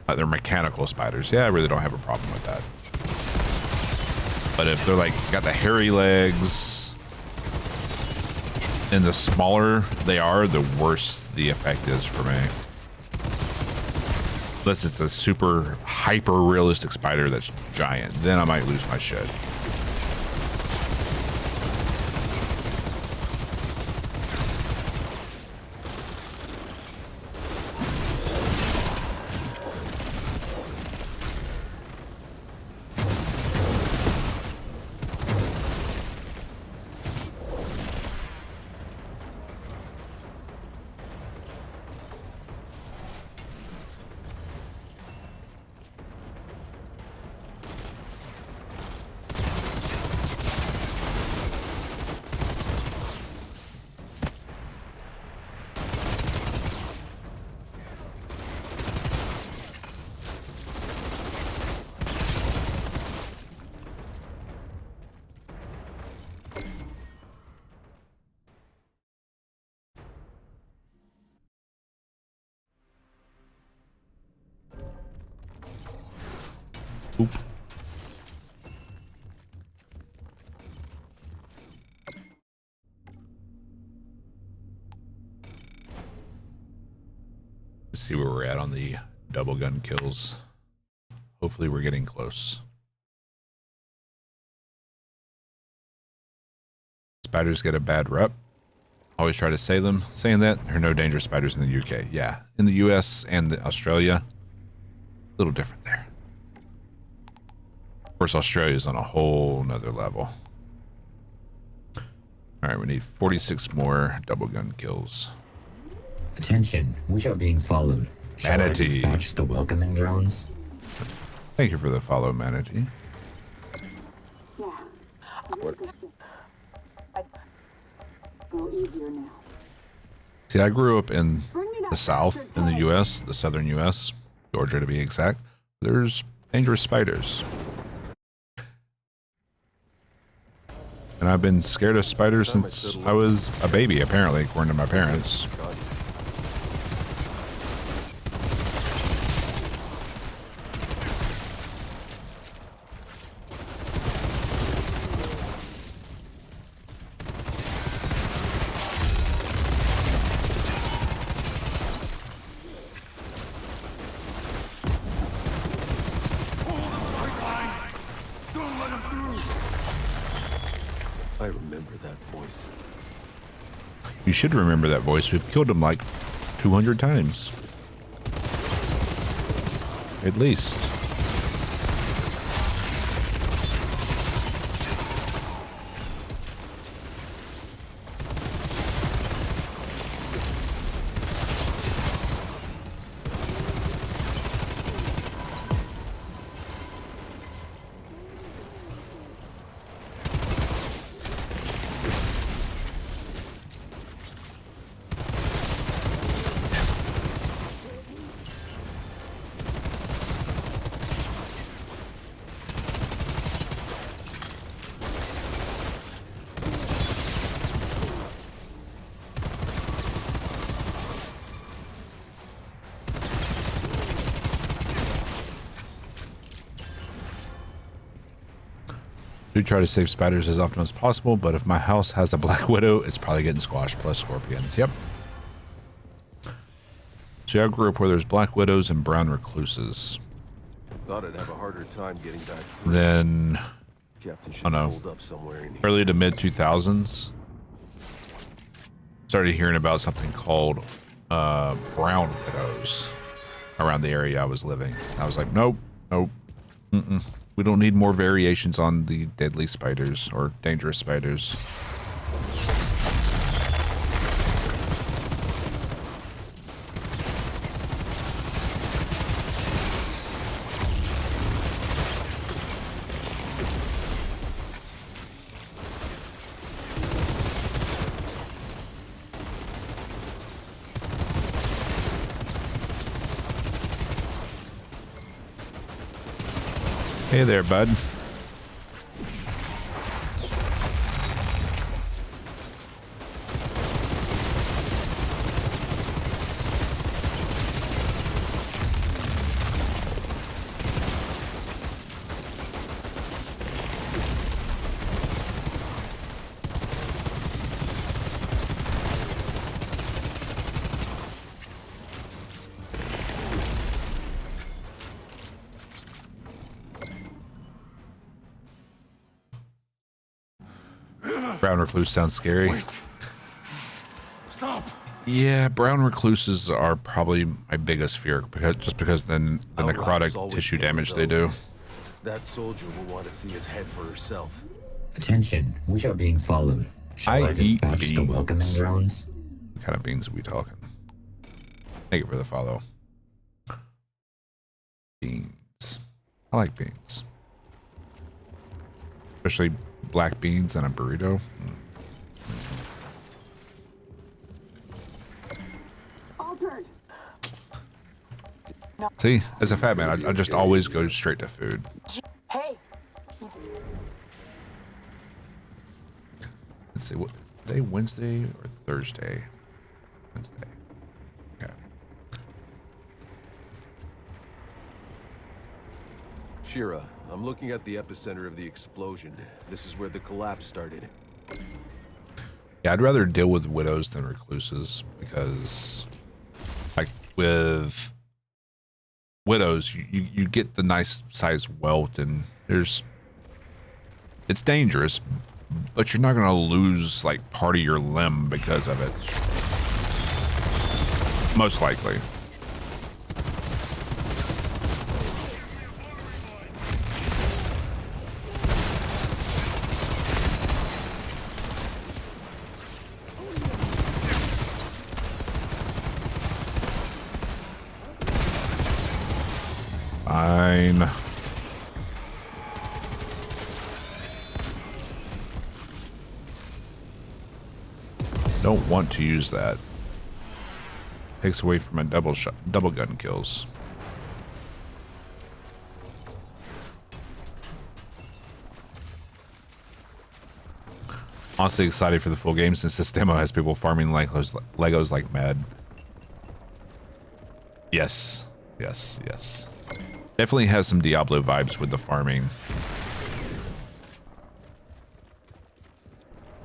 [SPEAKER 1] they're mechanical spiders. Yeah, I really don't have a problem with that. But if they're like got the hairy legs, and the smaller they are, the worse the effect is for me. Unless it's a super hyper realistic spider that's giant, then I might lose my shit. Oop. Let's see where we're at on the double gun kills. Hopefully we're getting close. Spiders get a bad rep. Always try to saying that there are no dangerous spiders in the UK. Yeah, in the US and Australia, a little different there. Of course, Australia's on a whole nother level. All right, we need 46 more double gun kills.
[SPEAKER 9] Attention, we are being followed. Shall I
[SPEAKER 1] Manatee.
[SPEAKER 9] dispatch the welcoming drones?
[SPEAKER 1] Thank you for the follow, Manatee.
[SPEAKER 8] Go easier now.
[SPEAKER 1] See, I grew up in the South, in the U.S., the southern U.S., Georgia to be exact. There's dangerous spiders. And I've been scared of spiders since I was a baby, apparently, according to my parents.
[SPEAKER 2] I remember that voice.
[SPEAKER 1] You should remember that voice. We've killed him like 200 times. At least. Do try to save spiders as often as possible, but if my house has a black widow, it's probably getting squashed plus scorpions. Yep. So I grew up where there's black widows and brown recluses.
[SPEAKER 2] Thought I'd have a harder time getting back through.
[SPEAKER 1] Then,
[SPEAKER 2] Captain should
[SPEAKER 1] I don't
[SPEAKER 2] hold up somewhere in here.
[SPEAKER 1] early to mid 2000s, started hearing about something called brown widows around the area I was living. I was like, nope, nope, we don't need more variations on the deadly spiders or dangerous spiders. Hey there, bud. Brown recluse sounds scary.
[SPEAKER 12] Wait. Stop.
[SPEAKER 1] Yeah, brown recluses are probably my biggest fear because then the necrotic tissue damage they do.
[SPEAKER 2] That soldier will want to see his head for herself.
[SPEAKER 9] Attention, we are being followed. Shall I dispatch the welcoming drones?
[SPEAKER 1] What kind of beans are we talking? Thank you for the follow. Beans. I like beans. Especially black beans and a burrito.
[SPEAKER 8] Altered.
[SPEAKER 1] See, as a fat man, I just always go straight to food.
[SPEAKER 8] Hey.
[SPEAKER 1] Let's see, what today? Wednesday or Thursday? Wednesday. Okay.
[SPEAKER 2] Shira, I'm looking at the epicenter of the explosion. This is where the collapse started.
[SPEAKER 1] Yeah, I'd rather deal with widows than recluses because, like, with widows, you get the nice size welt, and it's dangerous, but you're not gonna lose like part of your limb because of it. Most likely. Fine. Don't want to use that. Takes away from my double gun kills. Honestly excited for the full game since this demo has people farming Legos like mad. Yes. Yes, yes. Definitely has some Diablo vibes with the farming.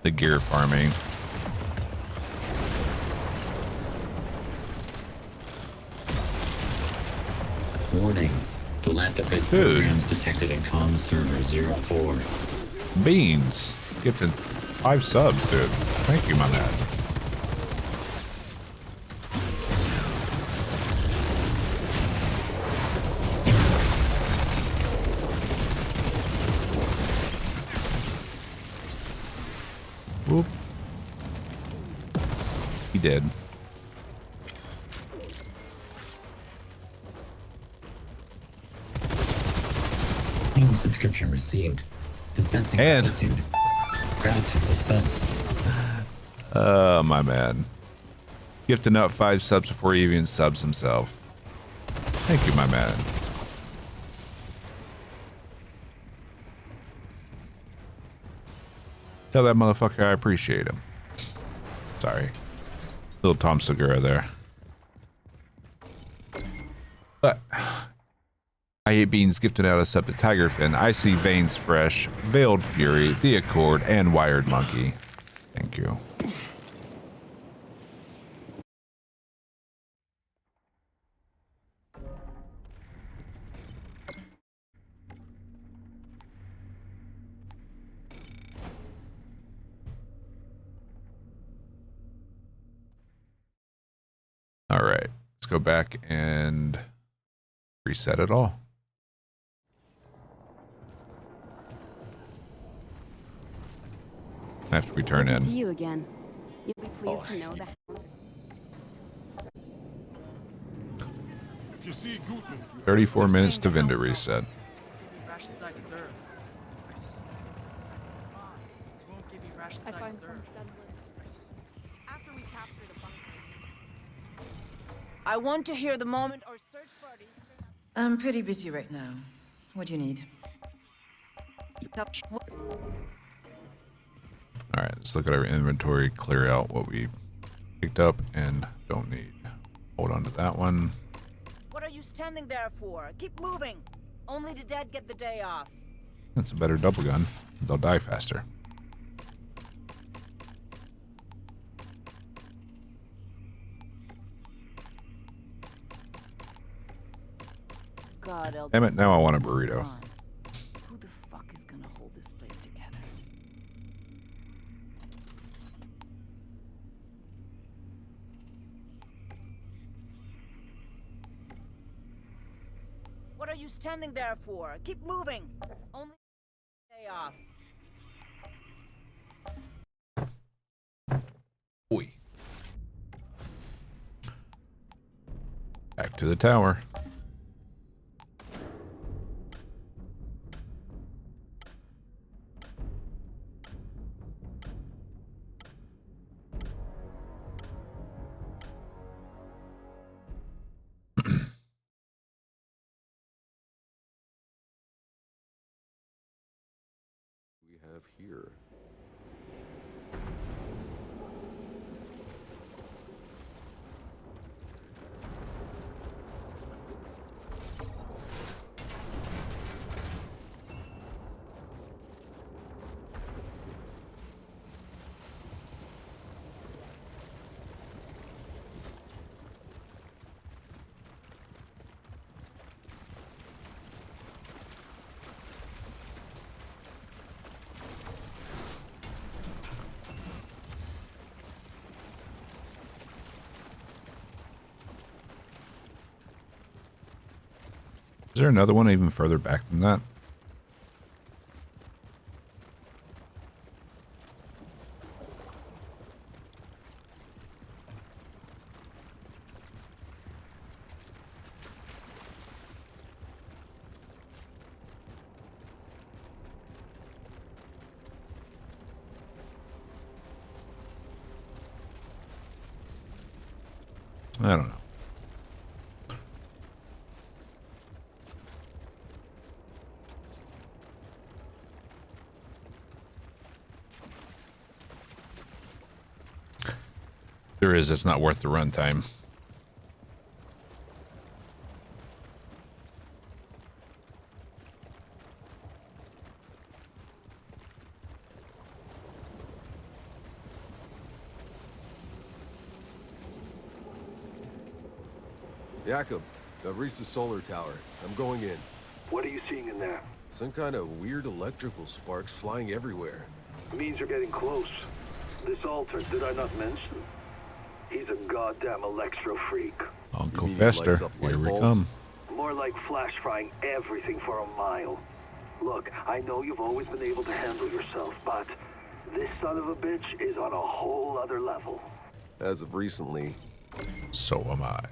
[SPEAKER 1] The gear farming.
[SPEAKER 9] Warning. Philanthropist programs detected in comm server 04.
[SPEAKER 1] Beans. Gifted 5 subs, dude. Thank you, my man. Whoop. He did.
[SPEAKER 9] New subscription received. Dispensing
[SPEAKER 1] and
[SPEAKER 9] gratitude. Gratitude dispensed.
[SPEAKER 1] My man. Gifting out 5 subs before he even subs himself. Thank you, my man. Tell that motherfucker I appreciate him. Sorry. Little Tom Segura there. But I hate beans gifted out a sub to Tigerfin. I see Veins Fresh, Veiled Fury, The Accord, and Wired Monkey. Thank you. All right, let's go back and reset it all. After we turn
[SPEAKER 13] Good to
[SPEAKER 1] in.
[SPEAKER 13] see you again. You'll be pleased to know that.
[SPEAKER 14] If you see Guten,
[SPEAKER 1] 34 minutes to vendor reset.
[SPEAKER 10] I find some semblance.
[SPEAKER 11] After we capture the bunker.
[SPEAKER 7] I want to hear the moment our search parties.
[SPEAKER 15] I'm pretty busy right now. What do you need?
[SPEAKER 1] All right, let's look at our inventory, clear out what we picked up and don't need. Hold on to that one.
[SPEAKER 7] What are you standing there for? Keep moving. Only the dead get the day off.
[SPEAKER 1] That's a better double gun. They'll die faster.
[SPEAKER 7] God,
[SPEAKER 1] Damn it, now I want a burrito.
[SPEAKER 7] Who the fuck is gonna hold this place together? you standing there for? Keep moving. Only day off.
[SPEAKER 1] Oi. Back to the tower.
[SPEAKER 2] We have here.
[SPEAKER 1] Is there another one even further back than that? I don't know. There is. It's not worth the runtime.
[SPEAKER 2] Jacob, I've reached the solar tower. I'm going in.
[SPEAKER 3] What are you seeing in there?
[SPEAKER 2] Some kind of weird electrical sparks flying everywhere.
[SPEAKER 3] Means you're getting close. This altar, did I not mention? He's a goddamn electro freak.
[SPEAKER 1] Uncle Fester, here we come.
[SPEAKER 3] More like flash frying everything for a mile. Look, I know you've always been able to handle yourself, but this son of a bitch is on a whole other level.
[SPEAKER 2] As of recently.
[SPEAKER 1] So am I.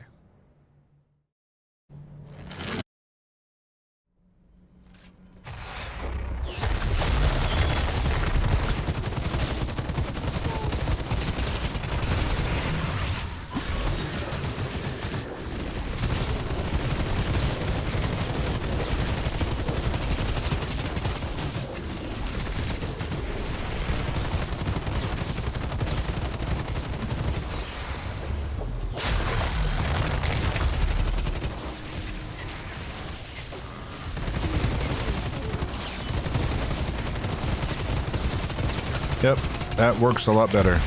[SPEAKER 1] Yep, that works a lot better.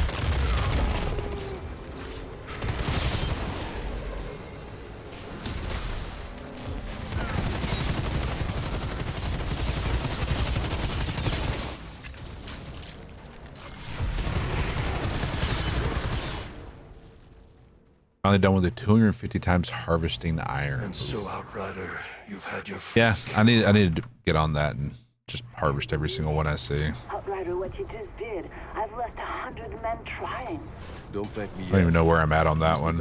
[SPEAKER 1] Finally done with the 250 times harvesting iron.
[SPEAKER 12] And so, Outrider, you've had your
[SPEAKER 1] Yeah, I need to get on that and just harvest every single one I see.
[SPEAKER 4] Outrider, what you just did, I've lost 100 men trying.
[SPEAKER 2] Don't thank me yet.
[SPEAKER 1] I don't even know where I'm at on that one.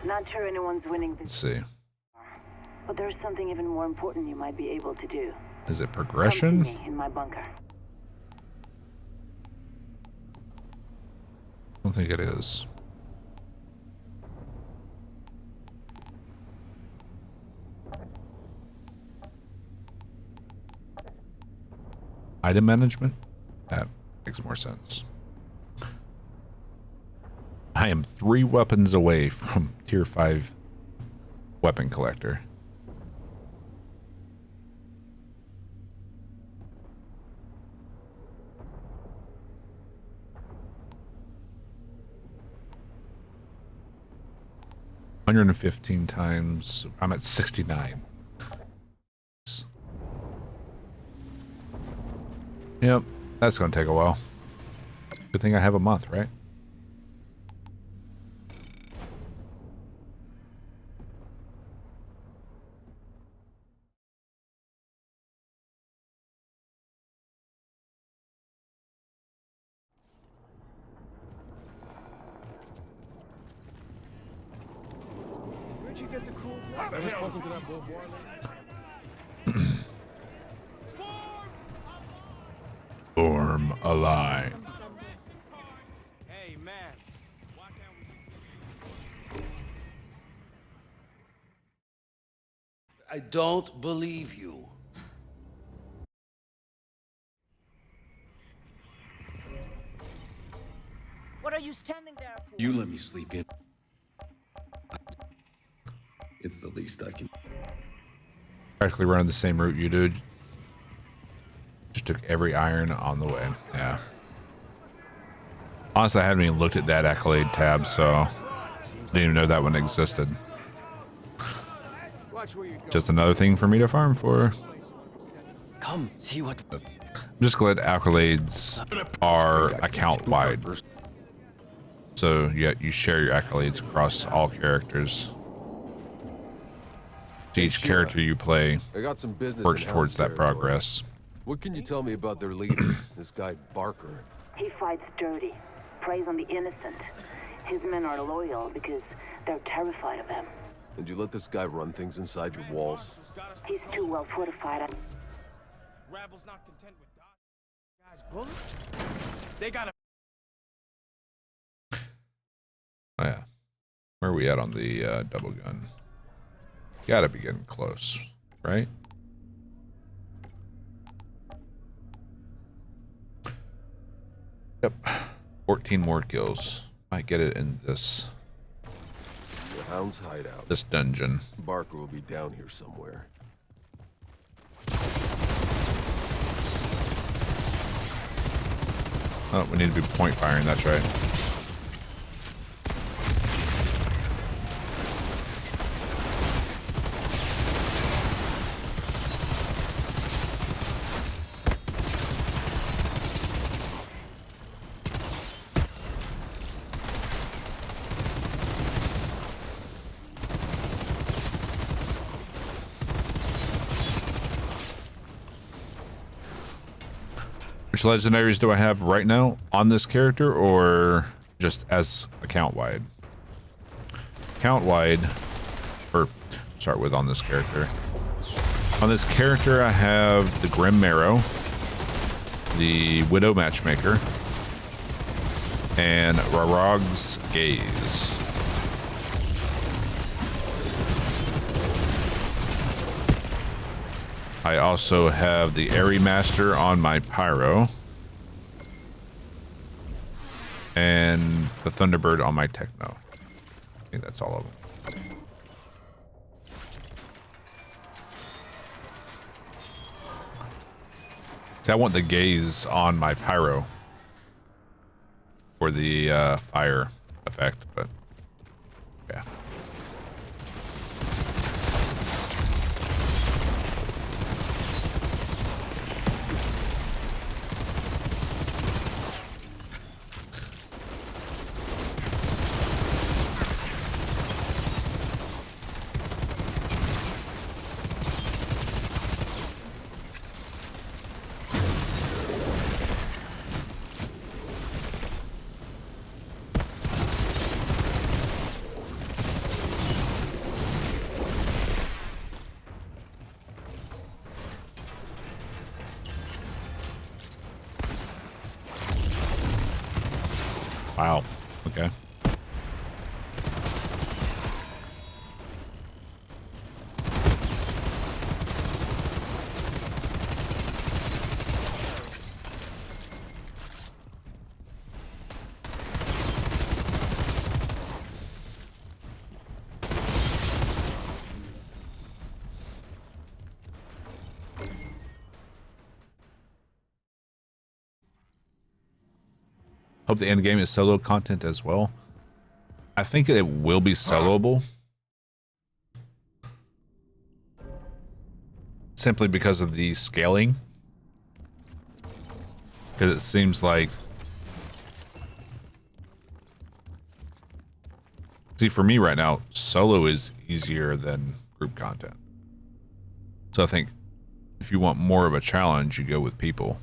[SPEAKER 4] Not sure anyone's winning this.
[SPEAKER 1] Let's see.
[SPEAKER 4] But there's something even more important you might be able to do.
[SPEAKER 1] Is it progression?
[SPEAKER 4] Come see me in my bunker.
[SPEAKER 1] I don't think it is. Item management? That makes more sense. I am 3 weapons away from tier 5 weapon collector. $115 times. I'm at 69. Yep, that's gonna take a while. Good thing I have a month, right?
[SPEAKER 5] Where'd you get the cool blood? Ever spoken to that Bob Marley?
[SPEAKER 1] Form a line.
[SPEAKER 5] Hey, man.
[SPEAKER 6] I don't believe you.
[SPEAKER 7] What are you standing there for?
[SPEAKER 16] You let me sleep in. It's the least I can.
[SPEAKER 1] Practically running the same route you did. Just took every iron on the way. Yeah. Honestly, I haven't even looked at that Accolade tab, so didn't even know that one existed. Just another thing for me to farm for.
[SPEAKER 6] Come, see what...
[SPEAKER 1] I'm just glad accolades are account-wide. So yeah, you share your accolades across all characters. So each character you play
[SPEAKER 2] I got some business
[SPEAKER 1] works
[SPEAKER 2] in
[SPEAKER 1] towards
[SPEAKER 2] House
[SPEAKER 1] that
[SPEAKER 2] territory.
[SPEAKER 1] progress.
[SPEAKER 2] What can you tell me about their leader, this guy Barker?
[SPEAKER 4] He fights dirty, preys on the innocent. His men are loyal because they're terrified of him.
[SPEAKER 2] And you let this guy run things inside your walls?
[SPEAKER 4] He's too well fortified.
[SPEAKER 5] Rabbles not content with guys bullets. They gotta.
[SPEAKER 1] Oh yeah. Where are we at on the double gun? Gotta be getting close, right? Yep. 14 more kills. Might get it in this.
[SPEAKER 2] The Hound's hideout.
[SPEAKER 1] This dungeon.
[SPEAKER 2] Barker will be down here somewhere.
[SPEAKER 1] Oh, we need to be point firing, that's right. Which legendaries do I have right now on this character, or just as account-wide? Account-wide, or start with on this character. On this character, I have the Grim Marrow, the Widow Matchmaker, and Rarog's Gaze. I also have the Airy Master on my Pyro. And the Thunderbird on my Techno. I think that's all of them. See, I want the Gaze on my Pyro for the fire effect, but yeah. Wow. Okay. Hope the end game is solo content as well. I think it will be soloable. Simply because of the scaling. Because it seems like... See, for me right now, solo is easier than group content. So I think if you want more of a challenge, you go with people.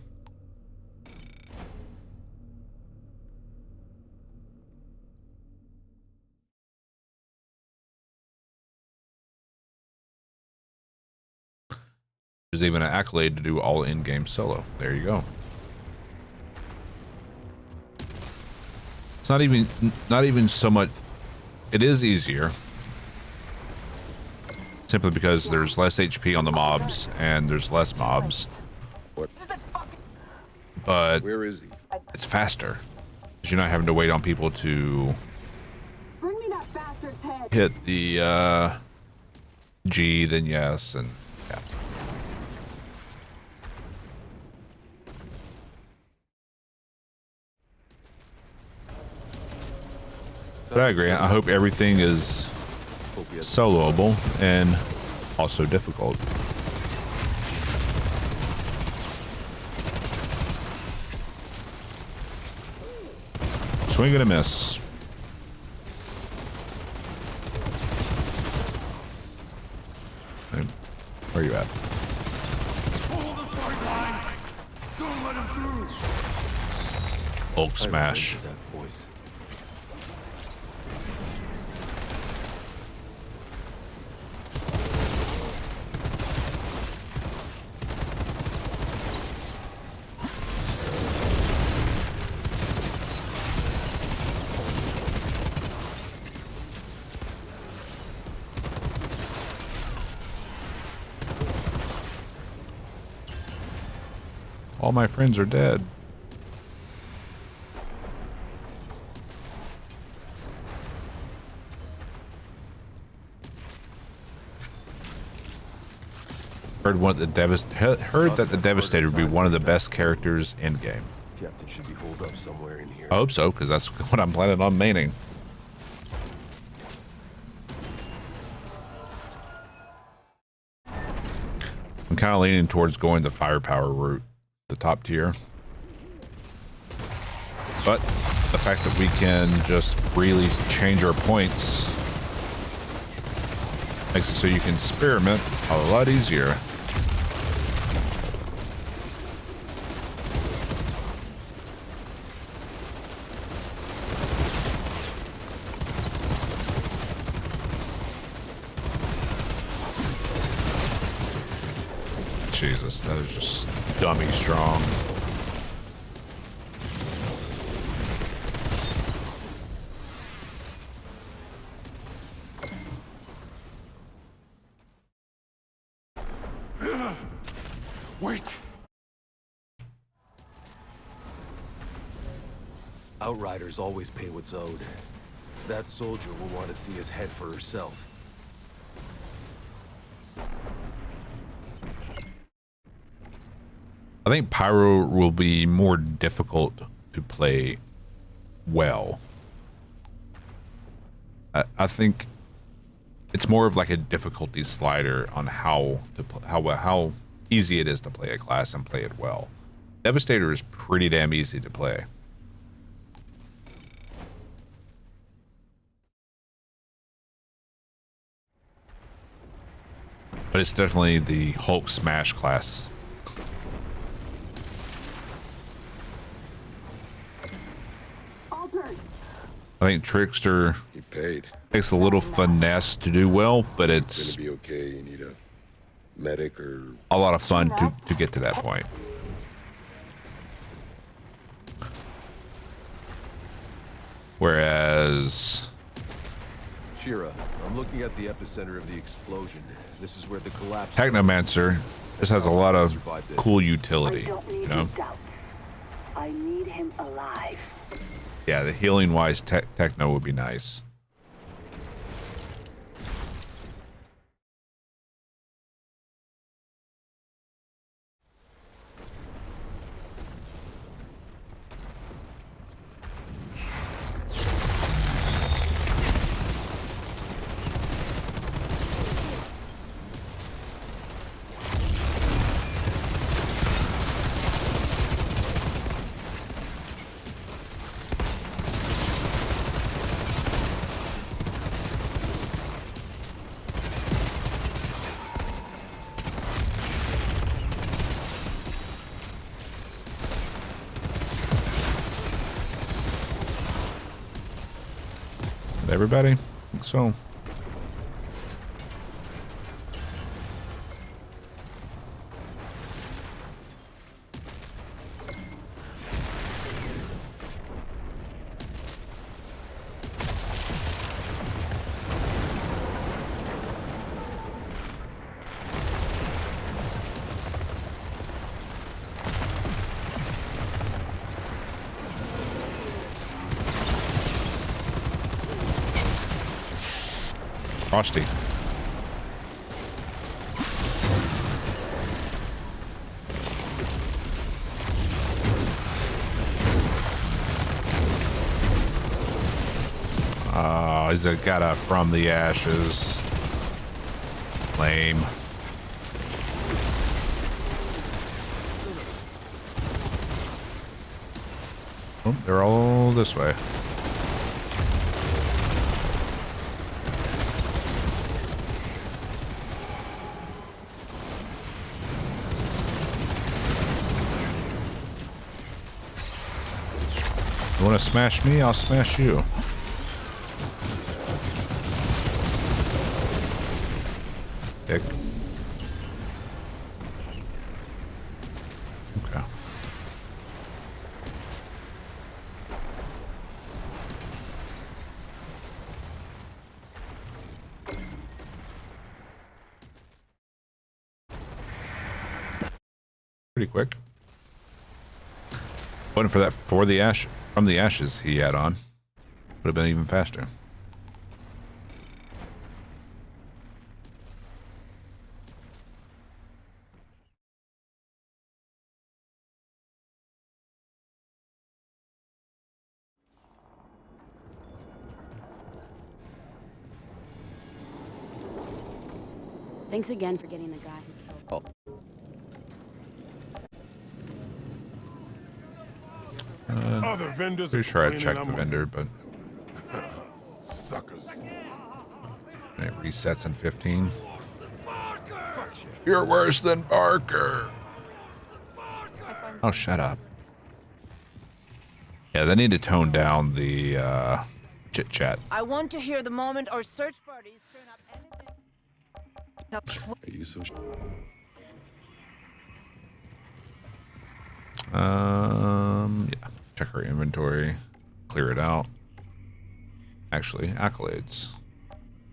[SPEAKER 1] There's even an Accolade to do all in-game solo. There you go. It's not even so much. It is easier, simply because there's less HP on the mobs and there's less mobs.
[SPEAKER 2] What?
[SPEAKER 1] But
[SPEAKER 2] Where is he?
[SPEAKER 1] it's faster because you're not having to wait on people to
[SPEAKER 8] Bring me that bastard's head.
[SPEAKER 1] hit the G, then yes, and yeah. But I agree. I hope everything is soloable and also difficult. Swing and a miss. Hey, where are you at?
[SPEAKER 12] Hold the fight line. Don't let him through.
[SPEAKER 1] Hulk smash.
[SPEAKER 2] That voice.
[SPEAKER 1] All my friends are dead. Heard that the Devastator would be one of the best characters in game.
[SPEAKER 2] Captain should be holed up somewhere in here.
[SPEAKER 1] I hope so, because that's what I'm planning on maining. I'm kind of leaning towards going the firepower route, the top tier. But the fact that we can just freely change our points makes it so you can experiment a lot easier. Jesus, that is just dummy strong.
[SPEAKER 12] Wait.
[SPEAKER 2] Outriders always pay what's owed. That soldier will want to see his head for herself.
[SPEAKER 1] I think Pyro will be more difficult to play well. I think it's more of like a difficulty slider on how easy it is to play a class and play it well. Devastator is pretty damn easy to play. But it's definitely the Hulk smash class. I think Trickster takes a little finesse to do well, but it's
[SPEAKER 16] gonna be okay. You need a medic or
[SPEAKER 1] a lot of fun to get to that point. Whereas
[SPEAKER 2] Shira, I'm looking at the epicenter of the explosion. This is where the collapse.
[SPEAKER 1] Technomancer just has a lot of cool utility, you know?
[SPEAKER 4] I need him alive.
[SPEAKER 1] Yeah, the healing wise techno would be nice. Everybody? I think so. Frosty. Oh, he's got a from the ashes. Lame. Oh, they're all this way. You want to smash me? I'll smash you. Dick. Okay. Pretty quick. Wasn't for that from the ashes he had on. Would have been even faster.
[SPEAKER 13] Thanks again for getting the guy who killed.
[SPEAKER 14] Other vendors
[SPEAKER 1] Pretty sure I checked the vendor, but
[SPEAKER 14] suckers.
[SPEAKER 1] it resets in 15. You're worse than Barker. Oh, shut up. Yeah, they need to tone down the chit chat.
[SPEAKER 7] I want to hear the moment our search parties turn up anything.
[SPEAKER 16] Are you so
[SPEAKER 1] Yeah. Check our inventory. Clear it out. Actually, accolades.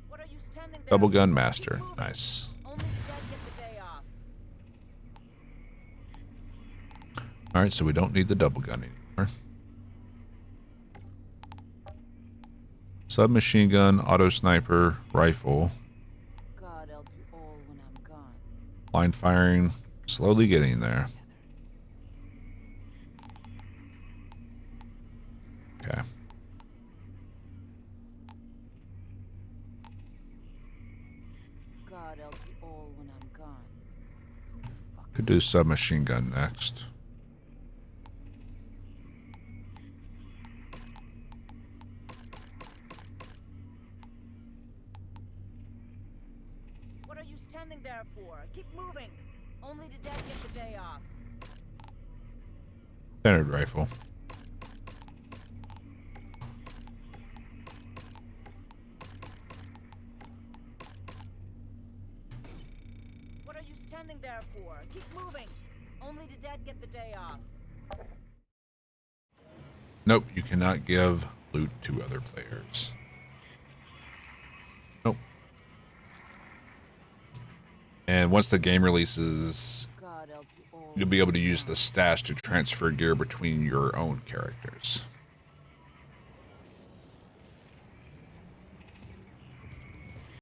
[SPEAKER 7] What are you standing there?
[SPEAKER 1] Double gun master. Nice.
[SPEAKER 7] Only the dead get the day off.
[SPEAKER 1] Alright, so we don't need the double gun anymore. Submachine gun, auto sniper, rifle.
[SPEAKER 7] God help you all when I'm gone.
[SPEAKER 1] Line firing. Slowly getting there. Okay.
[SPEAKER 7] God help you all when I'm gone. Who the fuck
[SPEAKER 1] Could do submachine gun next.
[SPEAKER 7] What are you standing there for? Keep moving. Only the dead get the day off.
[SPEAKER 1] Standard rifle.
[SPEAKER 7] What are you standing there for? Keep moving. Only the dead get the day off.
[SPEAKER 1] Nope, you cannot give loot to other players. Nope. And once the game releases, you'll be able to use the stash to transfer gear between your own characters.